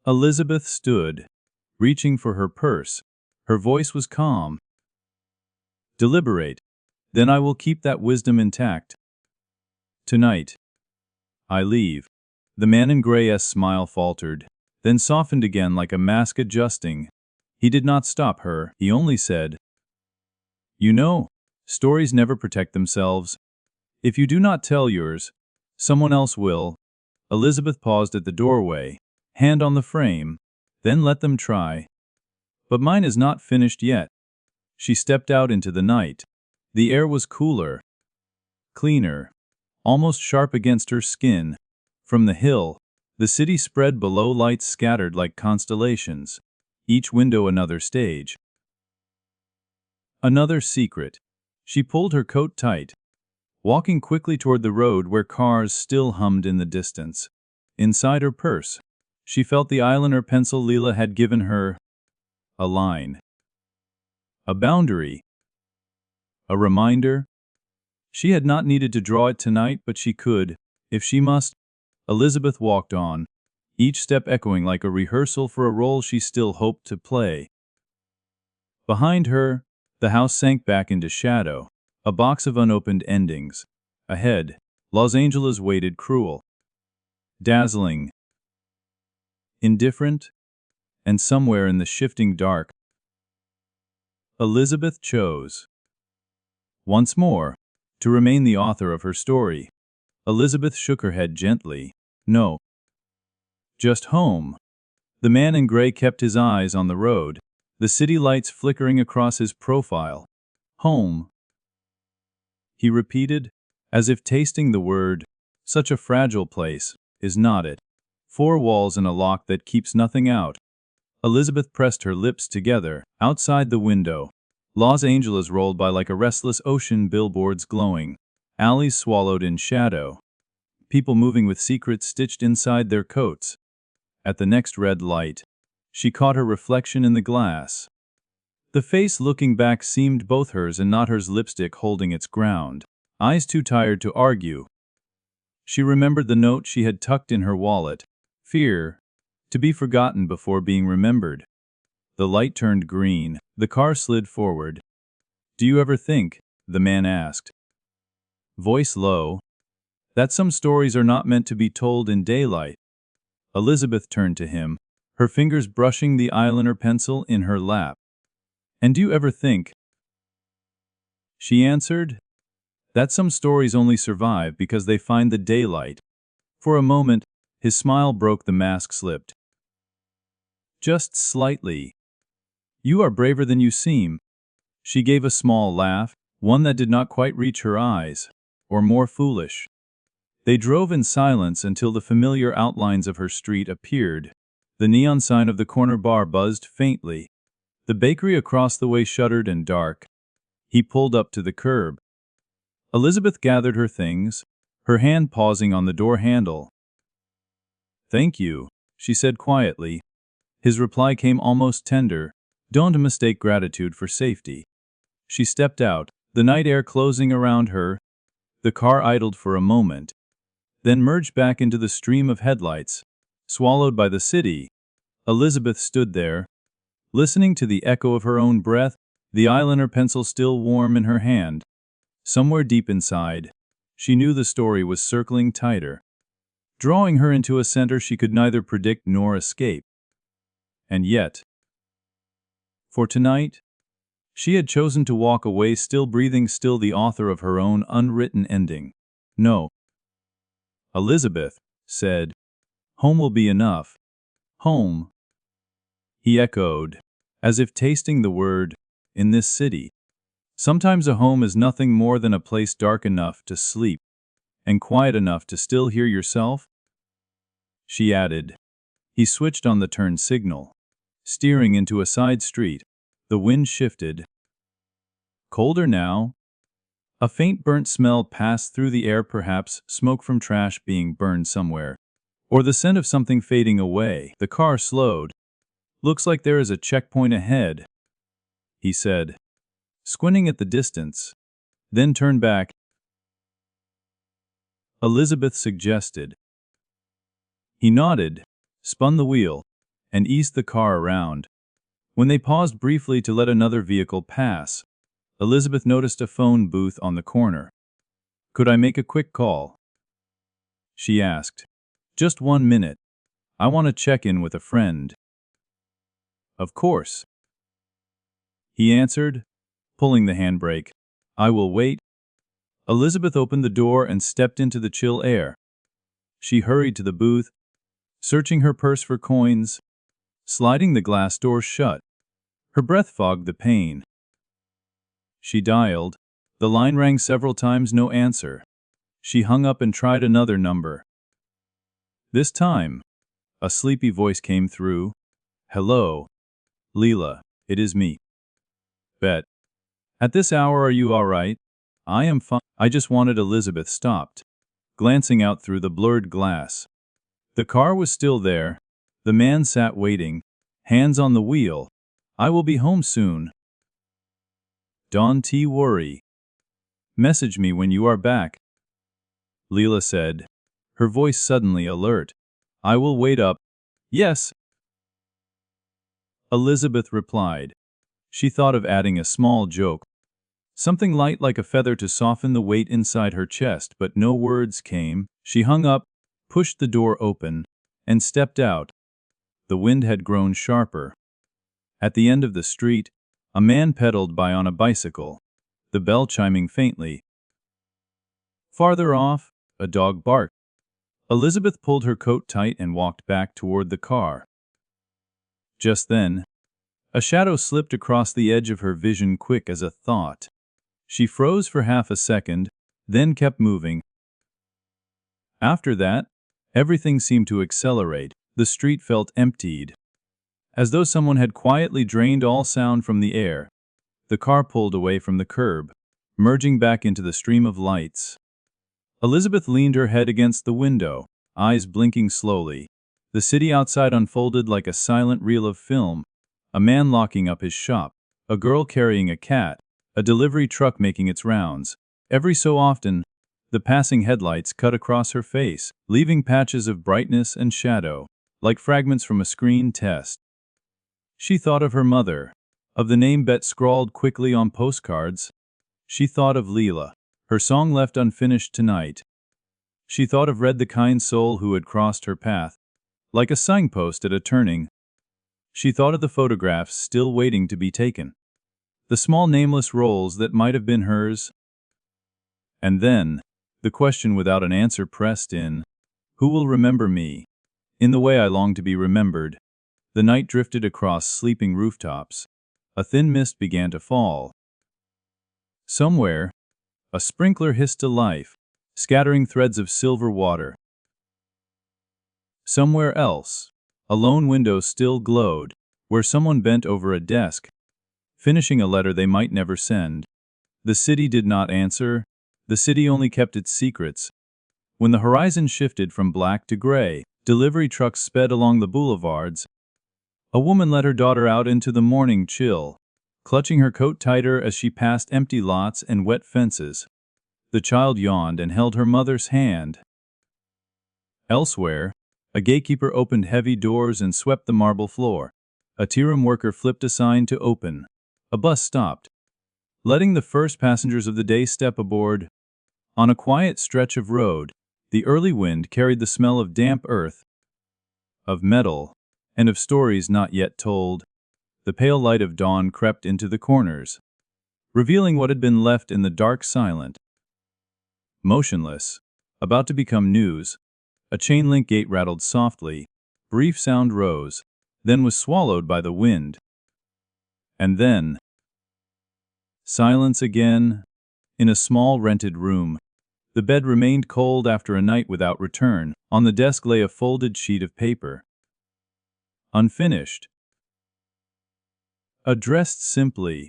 Elizabeth stood, reaching for her purse. Her voice was calm. Deliberate. Then I will keep that wisdom intact. Tonight, I leave. The man in gray's smile faltered, then softened again like a mask adjusting. He did not stop her, he only said, You know, stories never protect themselves. If you do not tell yours, someone else will. Elizabeth paused at the doorway, hand on the frame, then let them try. But mine is not finished yet. She stepped out into the night. The air was cooler, cleaner, almost sharp against her skin. From the hill, the city spread below, lights scattered like constellations, each window another stage. Another secret. She pulled her coat tight, walking quickly toward the road where cars still hummed in the distance. Inside her purse, she felt the eyeliner pencil Leela had given her. A line. A boundary. A reminder. She had not needed to draw it tonight, but she could, if she must. Elizabeth walked on, each step echoing like a rehearsal for a role she still hoped to play. Behind her, the house sank back into shadow, a box of unopened endings. Ahead, Los Angeles waited, cruel, dazzling, indifferent, and somewhere in the shifting dark, Elizabeth chose, once more, to remain the author of her story. Elizabeth shook her head gently. No. Just home. The man in gray kept his eyes on the road, the city lights flickering across his profile. Home. He repeated, as if tasting the word, such a fragile place, is not it? 4 walls and a lock that keeps nothing out. Elizabeth pressed her lips together. Outside the window, Los Angeles rolled by like a restless ocean, billboards glowing, alleys swallowed in shadow, people moving with secrets stitched inside their coats. At the next red light, she caught her reflection in the glass. The face looking back seemed both hers and not hers, lipstick holding its ground, eyes too tired to argue. She remembered the note she had tucked in her wallet. Fear, to be forgotten before being remembered. The light turned green. The car slid forward. "Do you ever think," the man asked, voice low, "that some stories are not meant to be told in daylight?" Elizabeth turned to him, her fingers brushing the eyeliner pencil in her lap. "And do you ever think," she answered, "that some stories only survive because they find the daylight?" For a moment, his smile broke, the mask slipped. Just slightly. "You are braver than you seem." She gave a small laugh, one that did not quite reach her eyes, or more foolish. They drove in silence until the familiar outlines of her street appeared. The neon sign of the corner bar buzzed faintly. The bakery across the way shuttered and dark. He pulled up to the curb. Elizabeth gathered her things, her hand pausing on the door handle. "Thank you," she said quietly. His reply came almost tender. "Don't mistake gratitude for safety." She stepped out, the night air closing around her. The car idled for a moment, then merged back into the stream of headlights. Swallowed by the city, Elizabeth stood there, listening to the echo of her own breath, the eyeliner pencil still warm in her hand. Somewhere deep inside, she knew the story was circling tighter, drawing her into a center she could neither predict nor escape. And yet, for tonight, she had chosen to walk away still breathing, still the author of her own unwritten ending. "No," Elizabeth said. "Home will be enough." "Home," he echoed, as if tasting the word, "in this city. Sometimes a home is nothing more than a place dark enough to sleep, and quiet enough to still hear yourself." She added. He switched on the turn signal, steering into a side street. The wind shifted. Colder now. A faint burnt smell passed through the air, perhaps smoke from trash being burned somewhere, or the scent of something fading away. The car slowed. "Looks like there is a checkpoint ahead," he said, squinting at the distance, then turned back. Elizabeth suggested. He nodded, spun the wheel, and eased the car around. When they paused briefly to let another vehicle pass, Elizabeth noticed a phone booth on the corner. "Could I make a quick call?" she asked. "Just 1 minute. I want to check in with a friend." "Of course," he answered, pulling the handbrake. "I will wait." Elizabeth opened the door and stepped into the chill air. She hurried to the booth, searching her purse for coins, sliding the glass door shut. Her breath fogged the pain. She dialed. The line rang several times, no answer. She hung up and tried another number. This time, a sleepy voice came through. "Hello, Leela, it is me. Bet. At this hour, are you all right?" "I am fine. I just wanted." Elizabeth stopped, glancing out through the blurred glass. The car was still there. The man sat waiting, hands on the wheel. "I will be home soon. Don't worry. Message me when you are back," Leela said, her voice suddenly alert. "I will wait up." "Yes," Elizabeth replied. She thought of adding a small joke, something light like a feather to soften the weight inside her chest, but no words came. She hung up, pushed the door open, and stepped out. The wind had grown sharper. At the end of the street, a man pedaled by on a bicycle, the bell chiming faintly. Farther off, a dog barked. Elizabeth pulled her coat tight and walked back toward the car. Just then, a shadow slipped across the edge of her vision, quick as a thought. She froze for half a second, then kept moving. After that, everything seemed to accelerate. The street felt emptied, as though someone had quietly drained all sound from the air. The car pulled away from the curb, merging back into the stream of lights. Elizabeth leaned her head against the window, eyes blinking slowly. The city outside unfolded like a silent reel of film. A man locking up his shop, a girl carrying a cat, a delivery truck making its rounds. Every so often, the passing headlights cut across her face, leaving patches of brightness and shadow, like fragments from a screen test. She thought of her mother, of the name Bet scrawled quickly on postcards. She thought of Leela, her song left unfinished tonight. She thought of Red, the kind soul who had crossed her path, like a signpost at a turning. She thought of the photographs still waiting to be taken, the small nameless rolls that might have been hers. And then, the question without an answer pressed in. Who will remember me? In the way I long to be remembered. The night drifted across sleeping rooftops. A thin mist began to fall. Somewhere, a sprinkler hissed to life, scattering threads of silver water. Somewhere else, a lone window still glowed, where someone bent over a desk, finishing a letter they might never send. The city did not answer. The city only kept its secrets. When the horizon shifted from black to gray, delivery trucks sped along the boulevards. A woman let her daughter out into the morning chill, clutching her coat tighter as she passed empty lots and wet fences. The child yawned and held her mother's hand. Elsewhere, a gatekeeper opened heavy doors and swept the marble floor. A tea-room worker flipped a sign to open. A bus stopped, letting the first passengers of the day step aboard. On a quiet stretch of road, the early wind carried the smell of damp earth, of metal, and of stories not yet told. The pale light of dawn crept into the corners, revealing what had been left in the dark silent. Motionless, about to become news, a chain-link gate rattled softly. Brief sound rose, then was swallowed by the wind. And then, silence again. In a small rented room, the bed remained cold after a night without return. On the desk lay a folded sheet of paper, unfinished. Addressed simply,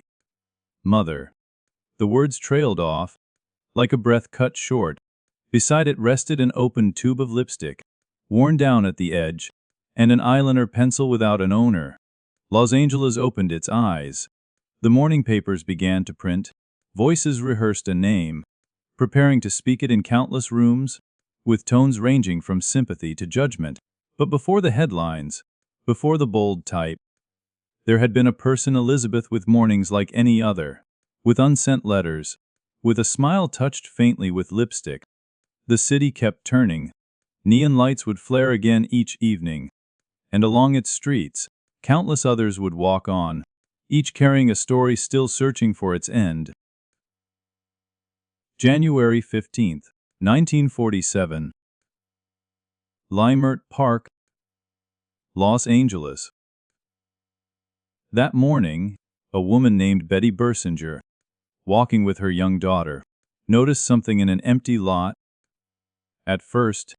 Mother. The words trailed off, like a breath cut short. Beside it rested an open tube of lipstick, worn down at the edge, and an eyeliner pencil without an owner. Los Angeles opened its eyes. The morning papers began to print. Voices rehearsed a name, preparing to speak it in countless rooms, with tones ranging from sympathy to judgment. But before the headlines, before the bold type, there had been a person, Elizabeth, with mornings like any other, with unsent letters, with a smile touched faintly with lipstick. The city kept turning. Neon lights would flare again each evening, and along its streets, countless others would walk on, each carrying a story still searching for its end. January 15th, 1947. Limert Park, Los Angeles. That morning, a woman named Betty Bersinger, walking with her young daughter, noticed something in an empty lot. At first,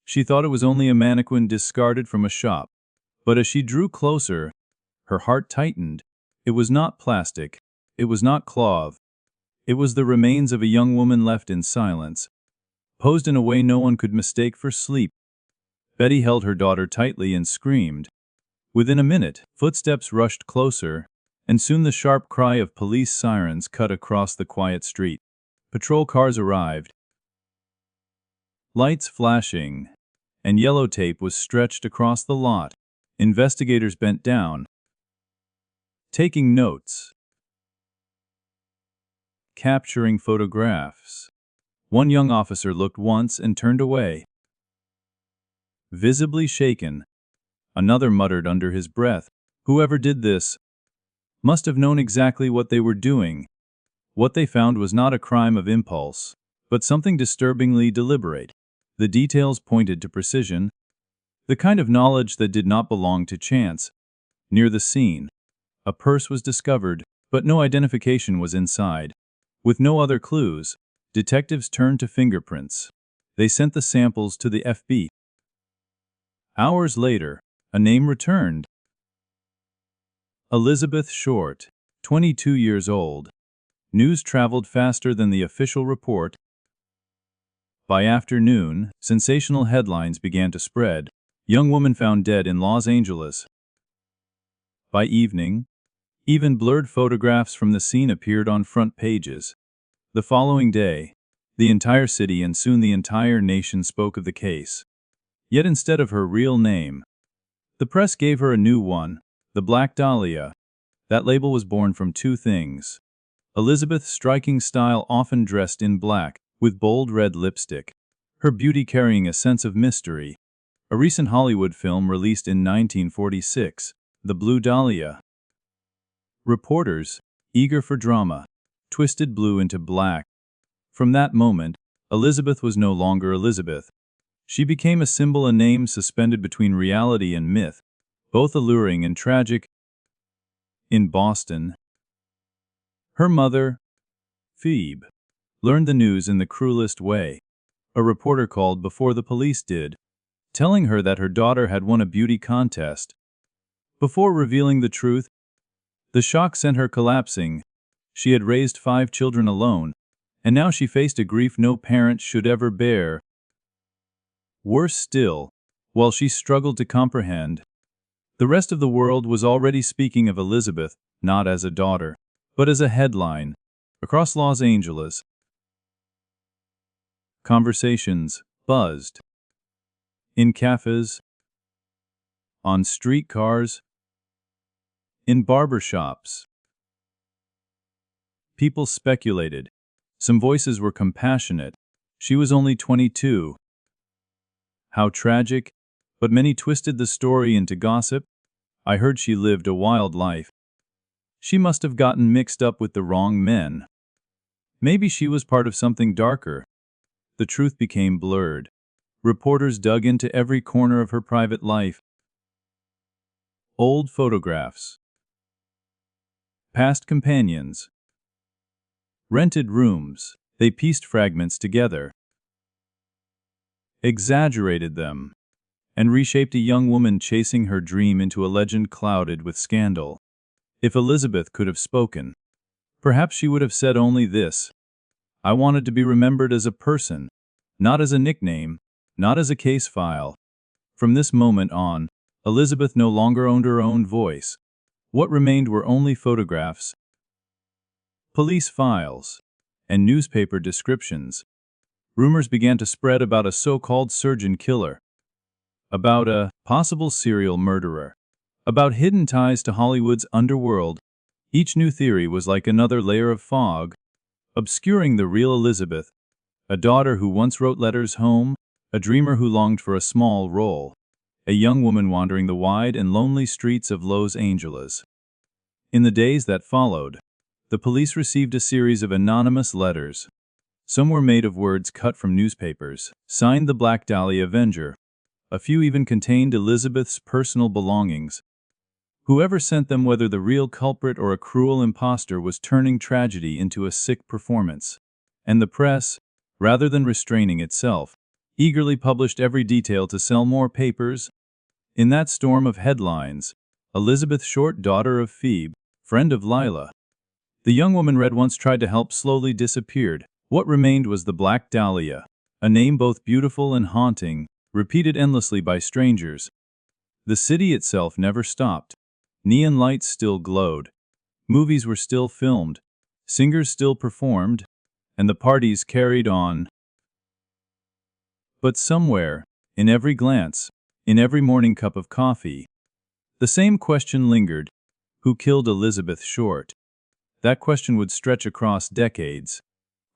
she thought it was only a mannequin discarded from a shop, but as she drew closer, her heart tightened. It was not plastic, it was not cloth. It was the remains of a young woman left in silence, posed in a way no one could mistake for sleep. Betty held her daughter tightly and screamed. Within a minute, footsteps rushed closer, and soon the sharp cry of police sirens cut across the quiet street. Patrol cars arrived, lights flashing, and yellow tape was stretched across the lot. Investigators bent down, taking notes, capturing photographs. One young officer looked once and turned away, visibly shaken. Another muttered under his breath, "Whoever did this must have known exactly what they were doing." What they found was not a crime of impulse, but something disturbingly deliberate. The details pointed to precision, the kind of knowledge that did not belong to chance. Near the scene, a purse was discovered, but no identification was inside. With no other clues, Detectives turned to fingerprints. They sent the samples to the FBI. Hours later, a name returned. Elizabeth Short, 22 years old. News traveled faster than the official report. By afternoon, sensational headlines began to spread. Young woman found dead in Los Angeles. By evening, even blurred photographs from the scene appeared on front pages. The following day, the entire city and soon the entire nation spoke of the case. Yet instead of her real name, the press gave her a new one, the Black Dahlia. That label was born from two things: Elizabeth's striking style, often dressed in black, with bold red lipstick, her beauty carrying a sense of mystery. A recent Hollywood film released in 1946, The Blue Dahlia. Reporters, eager for drama, twisted blue into black. From that moment, Elizabeth was no longer Elizabeth. She became a symbol, a name suspended between reality and myth, both alluring and tragic. In Boston, her mother, Phoebe, learned the news in the cruelest way. A reporter called before the police did, telling her that her daughter had won a beauty contest. Before revealing the truth, the shock sent her collapsing. She had raised 5 children alone, and now she faced a grief no parent should ever bear. Worse still, while she struggled to comprehend, the rest of the world was already speaking of Elizabeth, not as a daughter, but as a headline. Across Los Angeles, conversations buzzed. In cafes, on streetcars, in barbershops. People speculated. Some voices were compassionate. She was only 22. How tragic, but many twisted the story into gossip. I heard she lived a wild life. She must have gotten mixed up with the wrong men. Maybe she was part of something darker. The truth became blurred. Reporters dug into every corner of her private life. Old photographs, past companions, rented rooms. They pieced fragments together, exaggerated them, and reshaped a young woman chasing her dream into a legend clouded with scandal. If Elizabeth could have spoken, perhaps she would have said only this: I wanted to be remembered as a person, not as a nickname, not as a case file. From this moment on, Elizabeth no longer owned her own voice. What remained were only photographs, police files, and newspaper descriptions. Rumors began to spread about a so-called surgeon killer, about a possible serial murderer, about hidden ties to Hollywood's underworld. Each new theory was like another layer of fog, obscuring the real Elizabeth, a daughter who once wrote letters home, a dreamer who longed for a small role, a young woman wandering the wide and lonely streets of Los Angeles. In the days that followed, the police received a series of anonymous letters. Some were made of words cut from newspapers, signed the Black Dahlia Avenger. A few even contained Elizabeth's personal belongings. Whoever sent them, whether the real culprit or a cruel impostor, was turning tragedy into a sick performance. And the press, rather than restraining itself, eagerly published every detail to sell more papers. In that storm of headlines, Elizabeth Short, daughter of Phoebe, friend of Lila, the young woman Red once tried to help, slowly disappeared. What remained was the Black Dahlia, a name both beautiful and haunting, repeated endlessly by strangers. The city itself never stopped. Neon lights still glowed. Movies were still filmed. Singers still performed. And the parties carried on. But somewhere, in every glance, in every morning cup of coffee, the same question lingered: who killed Elizabeth Short? That question would stretch across decades,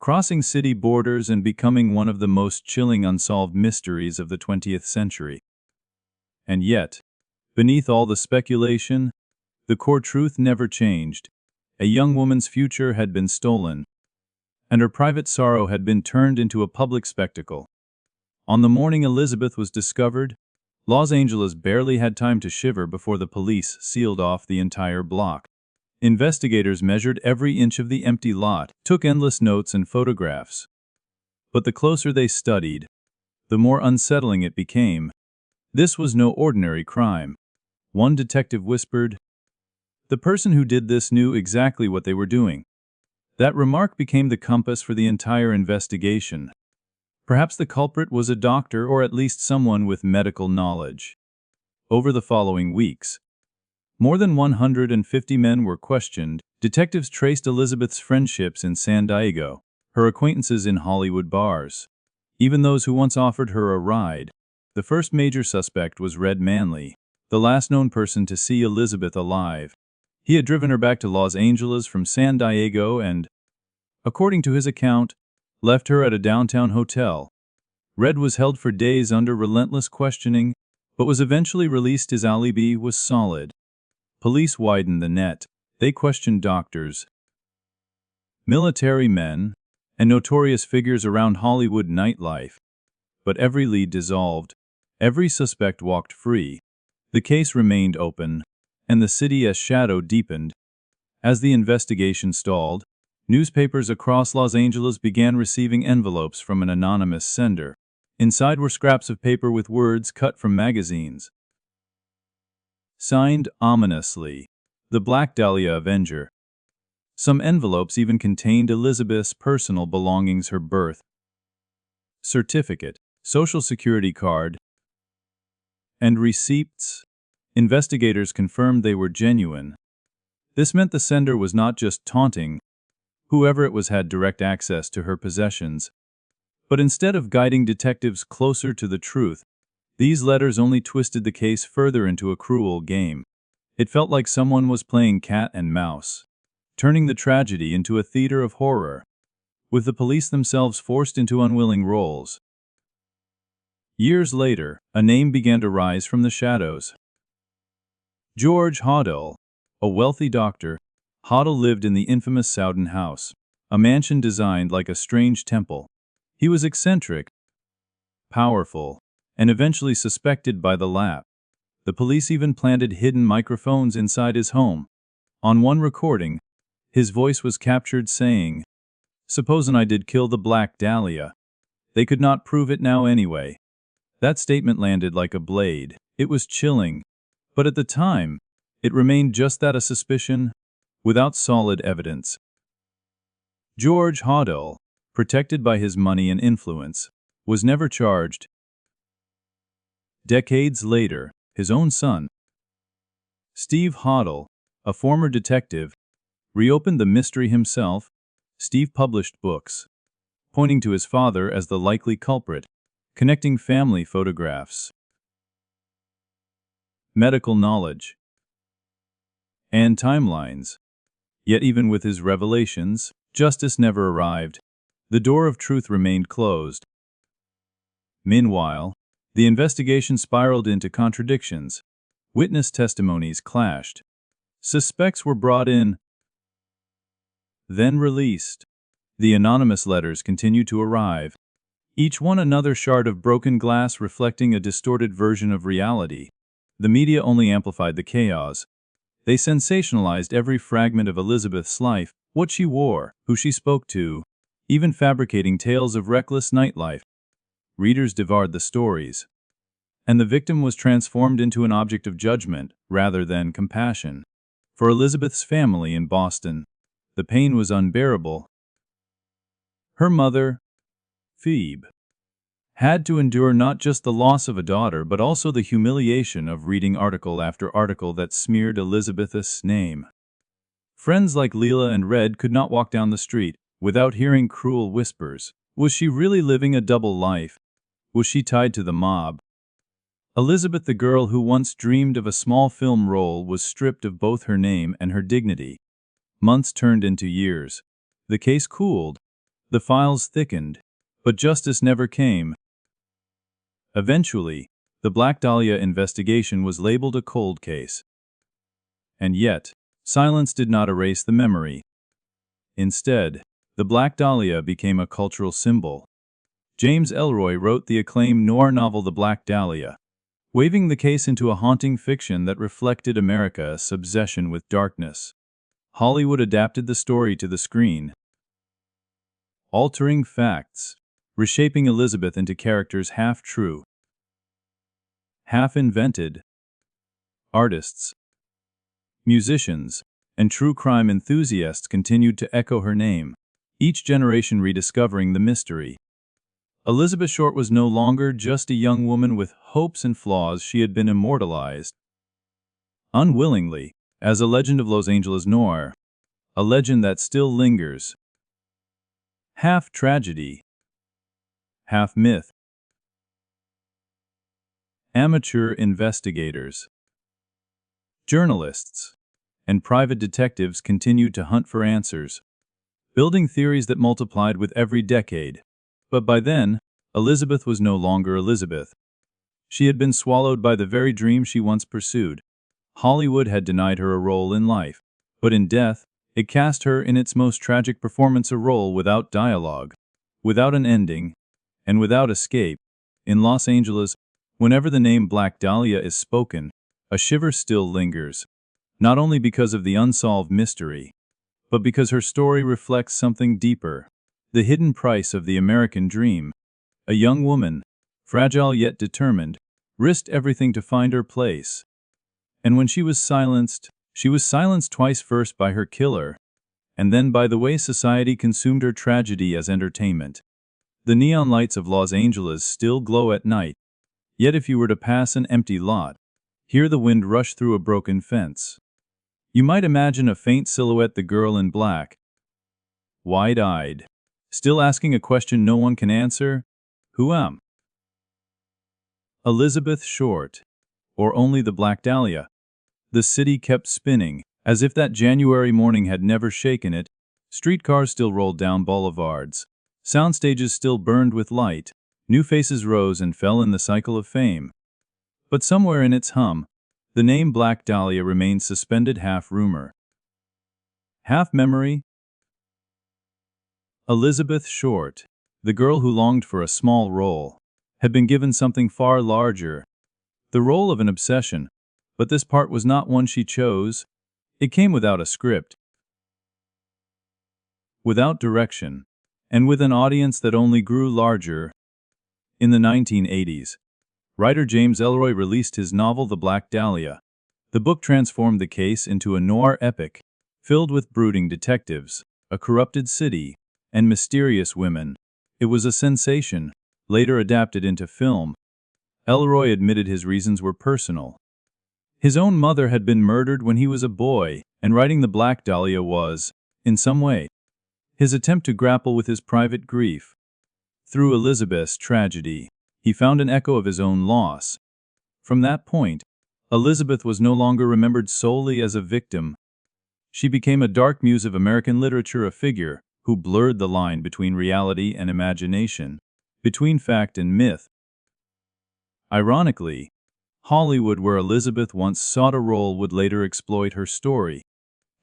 crossing city borders and becoming one of the most chilling unsolved mysteries of the 20th century. And yet, beneath all the speculation, the core truth never changed. A young woman's future had been stolen, and her private sorrow had been turned into a public spectacle. On the morning Elizabeth was discovered, Los Angeles barely had time to shiver before the police sealed off the entire block. Investigators measured every inch of the empty lot, took endless notes and photographs. But the closer they studied, the more unsettling it became. This was no ordinary crime. One detective whispered, "The person who did this knew exactly what they were doing." That remark became the compass for the entire investigation. Perhaps the culprit was a doctor or at least someone with medical knowledge. Over the following weeks, more than 150 men were questioned. Detectives traced Elizabeth's friendships in San Diego, her acquaintances in Hollywood bars, even those who once offered her a ride. The first major suspect was Red Manley, the last known person to see Elizabeth alive. He had driven her back to Los Angeles from San Diego and, according to his account, left her at a downtown hotel. Red was held for days under relentless questioning, but was eventually released. His alibi was solid. Police widened the net. They questioned doctors, military men, and notorious figures around Hollywood nightlife. But every lead dissolved. Every suspect walked free. The case remained open, and the city's shadow deepened. As the investigation stalled, newspapers across Los Angeles began receiving envelopes from an anonymous sender. Inside were scraps of paper with words cut from magazines. Signed ominously, "The Black Dahlia Avenger." Some envelopes even contained Elizabeth's personal belongings, her birth certificate, social security card, and receipts. Investigators confirmed they were genuine. This meant the sender was not just taunting whoever it was had direct access to her possessions, but instead of guiding detectives closer to the truth, these letters only twisted the case further into a cruel game. It felt like someone was playing cat and mouse, turning the tragedy into a theater of horror, with the police themselves forced into unwilling roles. Years later, a name began to rise from the shadows. George Hoddle, a wealthy doctor. Hoddle lived in the infamous Sowden House, a mansion designed like a strange temple. He was eccentric, powerful, and eventually suspected by the lab. The police even planted hidden microphones inside his home. On one recording, his voice was captured saying, "Supposin' I did kill the Black Dahlia. They could not prove it now anyway." That statement landed like a blade. It was chilling, but at the time, it remained just that, a suspicion, without solid evidence. George Hoddle, protected by his money and influence, was never charged. Decades later, his own son, Steve Hoddle, a former detective, reopened the mystery himself. Steve published books, pointing to his father as the likely culprit, connecting family photographs, medical knowledge, and timelines. Yet even with his revelations, justice never arrived. The door of truth remained closed. Meanwhile, the investigation spiraled into contradictions. Witness testimonies clashed. Suspects were brought in, then released. The anonymous letters continued to arrive, each one another shard of broken glass reflecting a distorted version of reality. The media only amplified the chaos. They sensationalized every fragment of Elizabeth's life, what she wore, who she spoke to, even fabricating tales of reckless nightlife. Readers devoured the stories, and the victim was transformed into an object of judgment rather than compassion. For Elizabeth's family in Boston, the pain was unbearable. Her mother, Phoebe, had to endure not just the loss of a daughter but also the humiliation of reading article after article that smeared Elizabeth's name. Friends like Leela and Red could not walk down the street without hearing cruel whispers. Was she really living a double life? Was she tied to the mob? Elizabeth, the girl who once dreamed of a small film role, was stripped of both her name and her dignity. Months turned into years. The case cooled. The files thickened. But justice never came. Eventually, the Black Dahlia investigation was labeled a cold case. And yet, silence did not erase the memory. Instead, the Black Dahlia became a cultural symbol. James Ellroy wrote the acclaimed noir novel The Black Dahlia, waving the case into a haunting fiction that reflected America's obsession with darkness. Hollywood adapted the story to the screen, altering facts, reshaping Elizabeth into characters half true, half invented. Artists, musicians, and true crime enthusiasts continued to echo her name, each generation rediscovering the mystery. Elizabeth Short was no longer just a young woman with hopes and flaws. She had been immortalized, unwillingly, as a legend of Los Angeles Noir, a legend that still lingers. Half tragedy, half myth. Amateur investigators, journalists, and private detectives continued to hunt for answers, building theories that multiplied with every decade. But by then, Elizabeth was no longer Elizabeth. She had been swallowed by the very dream she once pursued. Hollywood had denied her a role in life, but in death, it cast her in its most tragic performance, a role without dialogue, without an ending, and without escape. In Los Angeles, whenever the name Black Dahlia is spoken, a shiver still lingers, not only because of the unsolved mystery, but because her story reflects something deeper, the hidden price of the American dream. A young woman, fragile yet determined, risked everything to find her place. And when she was silenced twice, first by her killer, and then by the way society consumed her tragedy as entertainment. The neon lights of Los Angeles still glow at night, yet if you were to pass an empty lot, hear the wind rush through a broken fence, you might imagine a faint silhouette, the girl in black, wide-eyed, still asking a question no one can answer. Who am Elizabeth Short, or only the Black Dahlia? The city kept spinning, as if that January morning had never shaken it. Streetcars still rolled down boulevards. Soundstages still burned with light. New faces rose and fell in the cycle of fame. But somewhere in its hum, the name Black Dahlia remained suspended, half rumor, half memory. Elizabeth Short, the girl who longed for a small role, had been given something far larger, the role of an obsession. But this part was not one she chose. It came without a script, without direction, and with an audience that only grew larger. In the 1980s, writer James Ellroy released his novel The Black Dahlia. The book transformed the case into a noir epic, filled with brooding detectives, a corrupted city, and mysterious women. It was a sensation, later adapted into film. Ellroy admitted his reasons were personal. His own mother had been murdered when he was a boy, and writing The Black Dahlia was, in some way, his attempt to grapple with his private grief. Through Elizabeth's tragedy, he found an echo of his own loss. From that point, Elizabeth was no longer remembered solely as a victim. She became a dark muse of American literature, a figure who blurred the line between reality and imagination, between fact and myth. Ironically, Hollywood, where Elizabeth once sought a role, would later exploit her story.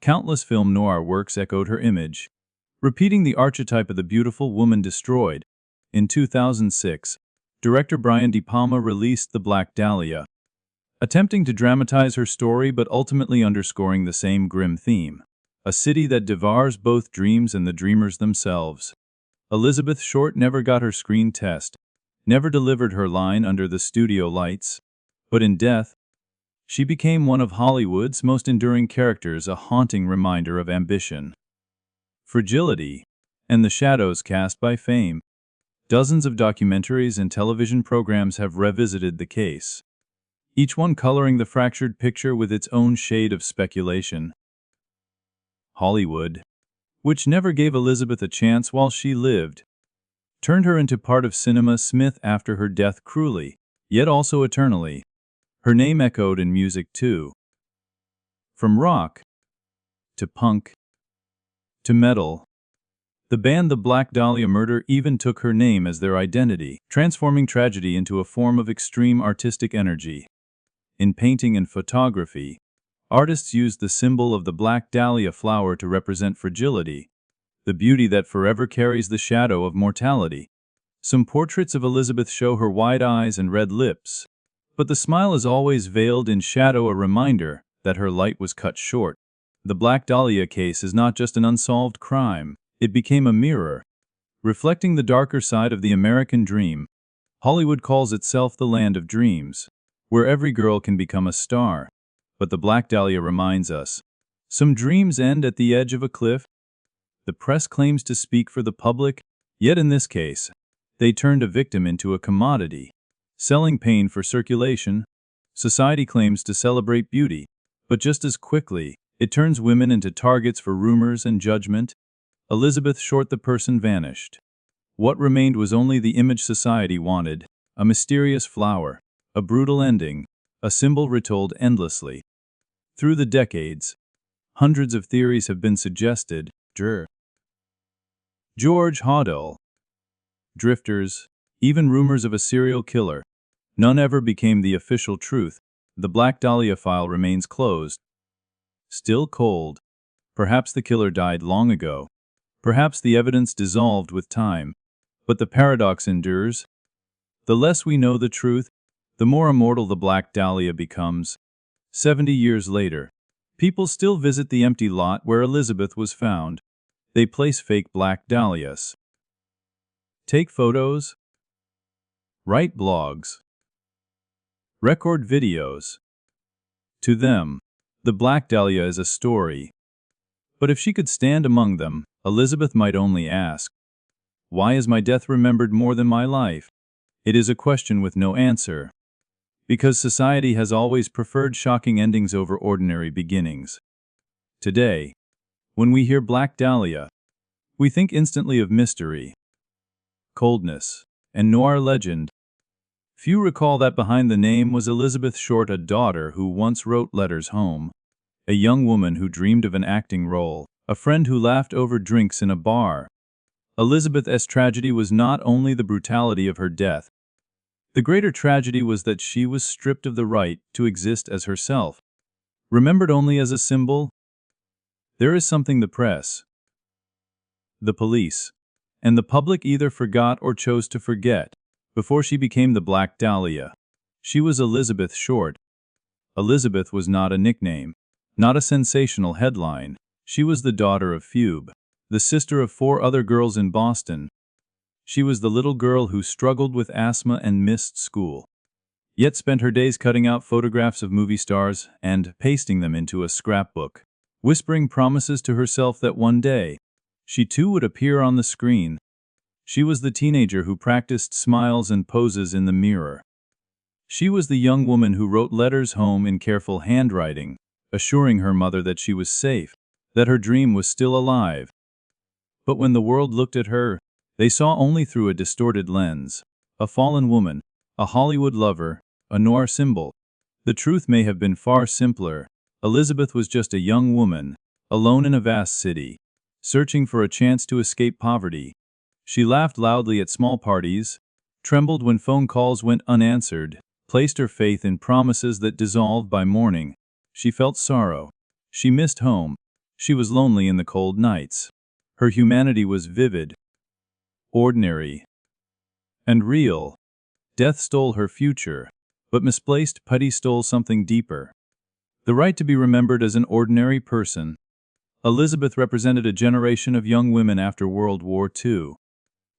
Countless film noir works echoed her image, repeating the archetype of the beautiful woman destroyed. In 2006, director Brian De Palma released The Black Dahlia, attempting to dramatize her story but ultimately underscoring the same grim theme, a city that devours both dreams and the dreamers themselves. Elizabeth Short never got her screen test, never delivered her line under the studio lights, but in death, she became one of Hollywood's most enduring characters, a haunting reminder of ambition, fragility, and the shadows cast by fame. Dozens of documentaries and television programs have revisited the case, each one coloring the fractured picture with its own shade of speculation. Hollywood, which never gave Elizabeth a chance while she lived, turned her into part of cinema Smith after her death, cruelly, yet also eternally. Her name echoed in music too. From rock to punk to metal, the band The Black Dahlia Murder even took her name as their identity, transforming tragedy into a form of extreme artistic energy. In painting and photography, artists used the symbol of the Black Dahlia flower to represent fragility, the beauty that forever carries the shadow of mortality. Some portraits of Elizabeth show her wide eyes and red lips, but the smile is always veiled in shadow, a reminder that her light was cut short. The Black Dahlia case is not just an unsolved crime. It became a mirror, Reflecting the darker side of the American dream, Hollywood calls itself the land of dreams, where every girl can become a star. But the Black Dahlia reminds us, some dreams end at the edge of a cliff. The press claims to speak for the public, yet in this case, they turned a victim into a commodity, selling pain for circulation. Society claims to celebrate beauty, but just as quickly, it turns women into targets for rumors and judgment. Elizabeth Short, the person, vanished. What remained was only the image society wanted, a mysterious flower, a brutal ending, a symbol retold endlessly. Through the decades, hundreds of theories have been suggested. George Hodel, drifters, even rumors of a serial killer. None ever became the official truth. The Black Dahlia file remains closed. Still cold. Perhaps the killer died long ago. Perhaps the evidence dissolved with time. But the paradox endures. The less we know the truth, the more immortal the Black Dahlia becomes. 70 years later, people still visit the empty lot where Elizabeth was found. They place fake Black Dahlias. Take photos. Write blogs. Record videos. To them, the Black Dahlia is a story. But if she could stand among them, Elizabeth might only ask, "Why is my death remembered more than my life?" It is a question with no answer. Because society has always preferred shocking endings over ordinary beginnings. Today, when we hear Black Dahlia, we think instantly of mystery, coldness, and noir legend. Few recall that behind the name was Elizabeth Short, a daughter who once wrote letters home, a young woman who dreamed of an acting role, a friend who laughed over drinks in a bar. Elizabeth's tragedy was not only the brutality of her death. The greater tragedy was that she was stripped of the right to exist as herself, remembered only as a symbol. There is something the press, the police, and the public either forgot or chose to forget. Before she became the Black Dahlia, she was Elizabeth Short. Elizabeth was not a nickname, not a sensational headline. She was the daughter of Phoebe, the sister of 4 other girls in Boston. She was the little girl who struggled with asthma and missed school, yet spent her days cutting out photographs of movie stars and pasting them into a scrapbook, whispering promises to herself that one day, she too would appear on the screen. She was the teenager who practiced smiles and poses in the mirror. She was the young woman who wrote letters home in careful handwriting, assuring her mother that she was safe, that her dream was still alive. But when the world looked at her, they saw only through a distorted lens, a fallen woman, a Hollywood lover, a noir symbol. The truth may have been far simpler. Elizabeth was just a young woman, alone in a vast city, searching for a chance to escape poverty. She laughed loudly at small parties, trembled when phone calls went unanswered, placed her faith in promises that dissolved by morning. She felt sorrow. She missed home. She was lonely in the cold nights. Her humanity was vivid, ordinary, and real. Death stole her future, but misplaced pity stole something deeper. The right to be remembered as an ordinary person. Elizabeth represented a generation of young women after World War II.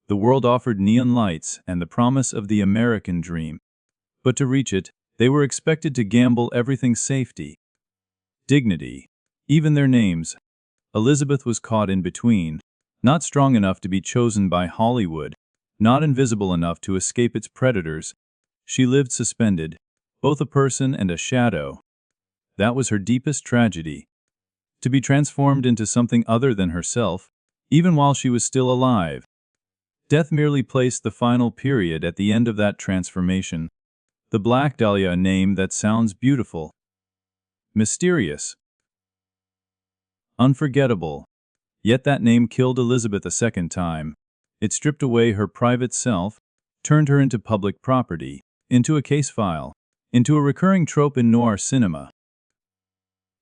The world offered neon lights and the promise of the American dream. But to reach it, they were expected to gamble everything's safety, dignity, even their names. Elizabeth was caught in between, not strong enough to be chosen by Hollywood, not invisible enough to escape its predators. She lived suspended, both a person and a shadow. That was her deepest tragedy. To be transformed into something other than herself, even while she was still alive. Death merely placed the final period at the end of that transformation. The Black Dahlia, a name that sounds beautiful, mysterious, unforgettable. Yet that name killed Elizabeth a second time. It stripped away her private self, turned her into public property, into a case file, into a recurring trope in noir cinema.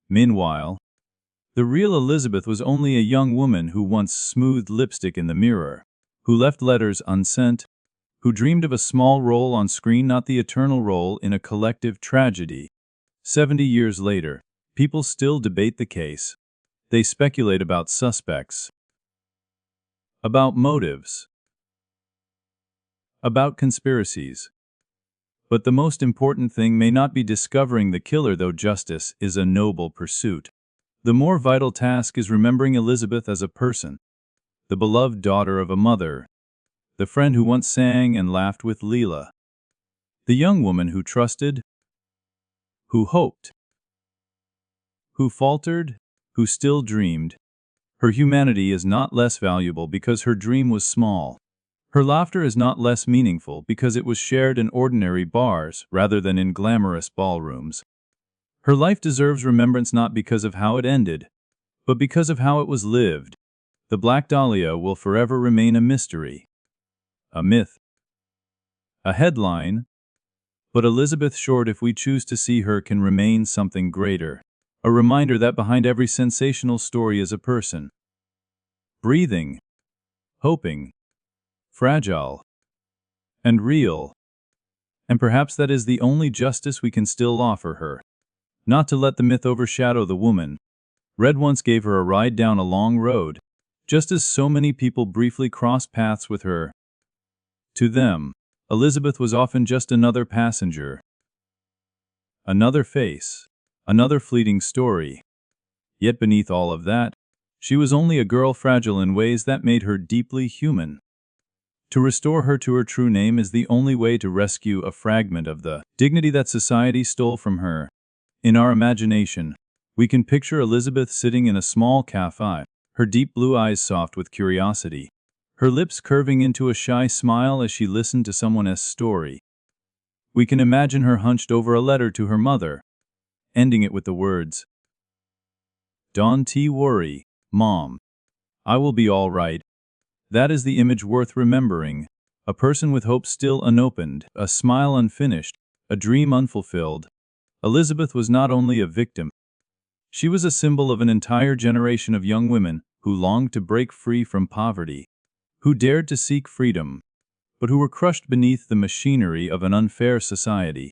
Meanwhile, the real Elizabeth was only a young woman who once smoothed lipstick in the mirror, who left letters unsent, who dreamed of a small role on screen, not the eternal role in a collective tragedy. 70 years later, people still debate the case. They speculate about suspects, about motives, about conspiracies. But the most important thing may not be discovering the killer, though justice is a noble pursuit. The more vital task is remembering Elizabeth as a person, the beloved daughter of a mother, the friend who once sang and laughed with Leela, the young woman who trusted, who hoped, who faltered, who still dreamed. Her humanity is not less valuable because her dream was small. Her laughter is not less meaningful because it was shared in ordinary bars rather than in glamorous ballrooms. Her life deserves remembrance not because of how it ended, but because of how it was lived. The Black Dahlia will forever remain a mystery, a myth, a headline, but Elizabeth Short, if we choose to see her, can remain something greater. A reminder that behind every sensational story is a person, breathing, hoping, fragile, and real. And perhaps that is the only justice we can still offer her. Not to let the myth overshadow the woman. Red once gave her a ride down a long road, just as so many people briefly crossed paths with her. To them, Elizabeth was often just another passenger, another face, another fleeting story. Yet beneath all of that, she was only a girl, fragile in ways that made her deeply human. To restore her to her true name is the only way to rescue a fragment of the dignity that society stole from her. In our imagination, we can picture Elizabeth sitting in a small cafe, her deep blue eyes soft with curiosity, her lips curving into a shy smile as she listened to someone's story. We can imagine her hunched over a letter to her mother, ending it with the words, "Don't worry, Mom. I will be all right." That is the image worth remembering. A person with hope still unopened, a smile unfinished, a dream unfulfilled. Elizabeth was not only a victim. She was a symbol of an entire generation of young women who longed to break free from poverty, who dared to seek freedom, but who were crushed beneath the machinery of an unfair society.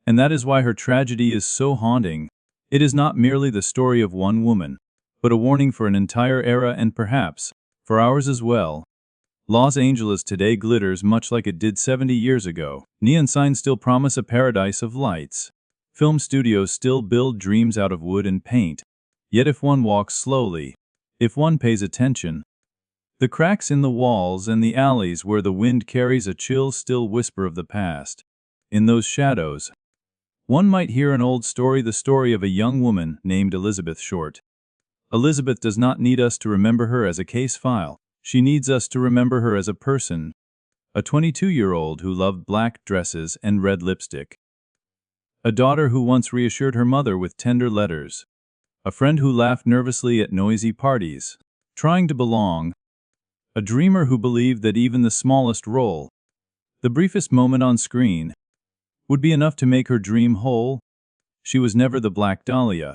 And that is why her tragedy is so haunting. It is not merely the story of one woman, but a warning for an entire era and perhaps for ours as well. Los Angeles today glitters much like it did 70 years ago. Neon signs still promise a paradise of lights. Film studios still build dreams out of wood and paint. Yet if one walks slowly, if one pays attention, the cracks in the walls and the alleys where the wind carries a chill still whisper of the past. In those shadows, one might hear an old story, the story of a young woman named Elizabeth Short. Elizabeth does not need us to remember her as a case file. She needs us to remember her as a person. A 22-year-old who loved black dresses and red lipstick. A daughter who once reassured her mother with tender letters. A friend who laughed nervously at noisy parties, trying to belong. A dreamer who believed that even the smallest role, the briefest moment on screen, would be enough to make her dream whole. She was never the Black Dahlia.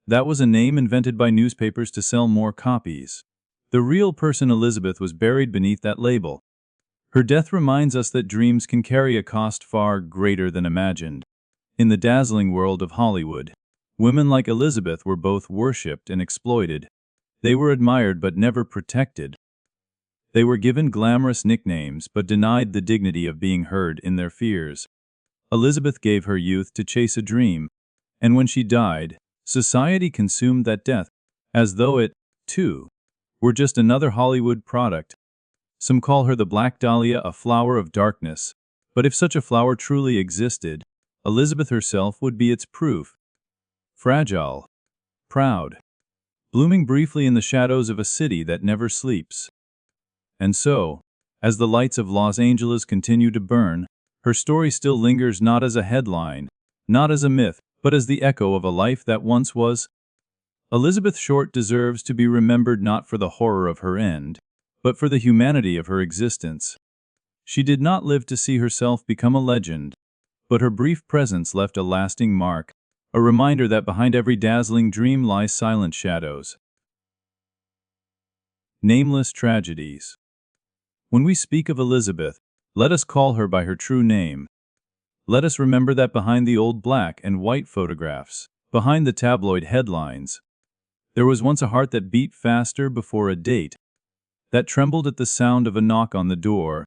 That was a name invented by newspapers to sell more copies. The real person Elizabeth was buried beneath that label. Her death reminds us that dreams can carry a cost far greater than imagined. In the dazzling world of Hollywood, women like Elizabeth were both worshipped and exploited. They were admired but never protected. They were given glamorous nicknames but denied the dignity of being heard in their fears. Elizabeth gave her youth to chase a dream, and when she died, society consumed that death, as though it, too, were just another Hollywood product. Some call her the Black Dahlia, a flower of darkness, but if such a flower truly existed, Elizabeth herself would be its proof. Fragile, proud, blooming briefly in the shadows of a city that never sleeps. And so, as the lights of Los Angeles continue to burn, her story still lingers, not as a headline, not as a myth, but as the echo of a life that once was. Elizabeth Short deserves to be remembered not for the horror of her end, but for the humanity of her existence. She did not live to see herself become a legend, but her brief presence left a lasting mark, a reminder that behind every dazzling dream lie silent shadows. Nameless tragedies. When we speak of Elizabeth, let us call her by her true name. Let us remember that behind the old black and white photographs, behind the tabloid headlines, there was once a heart that beat faster before a date, that trembled at the sound of a knock on the door,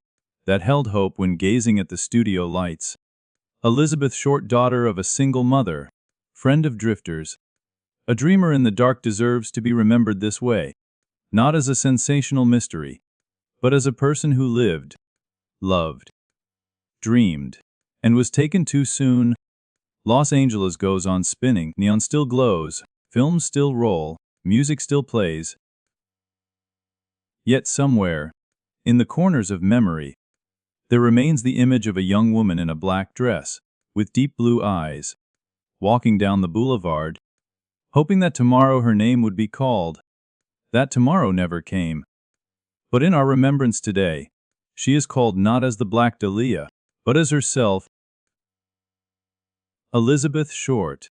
that held hope when gazing at the studio lights. Elizabeth Short, daughter of a single mother, friend of drifters, a dreamer in the dark, deserves to be remembered this way, not as a sensational mystery, but as a person who lived, loved, dreamed, and was taken too soon. Los Angeles goes on spinning, neon still glows, films still roll, music still plays. Yet somewhere, in the corners of memory, there remains the image of a young woman in a black dress, with deep blue eyes, walking down the boulevard, hoping that tomorrow her name would be called. That tomorrow never came. But in our remembrance today, she is called not as the Black Dahlia, but as herself, Elizabeth Short.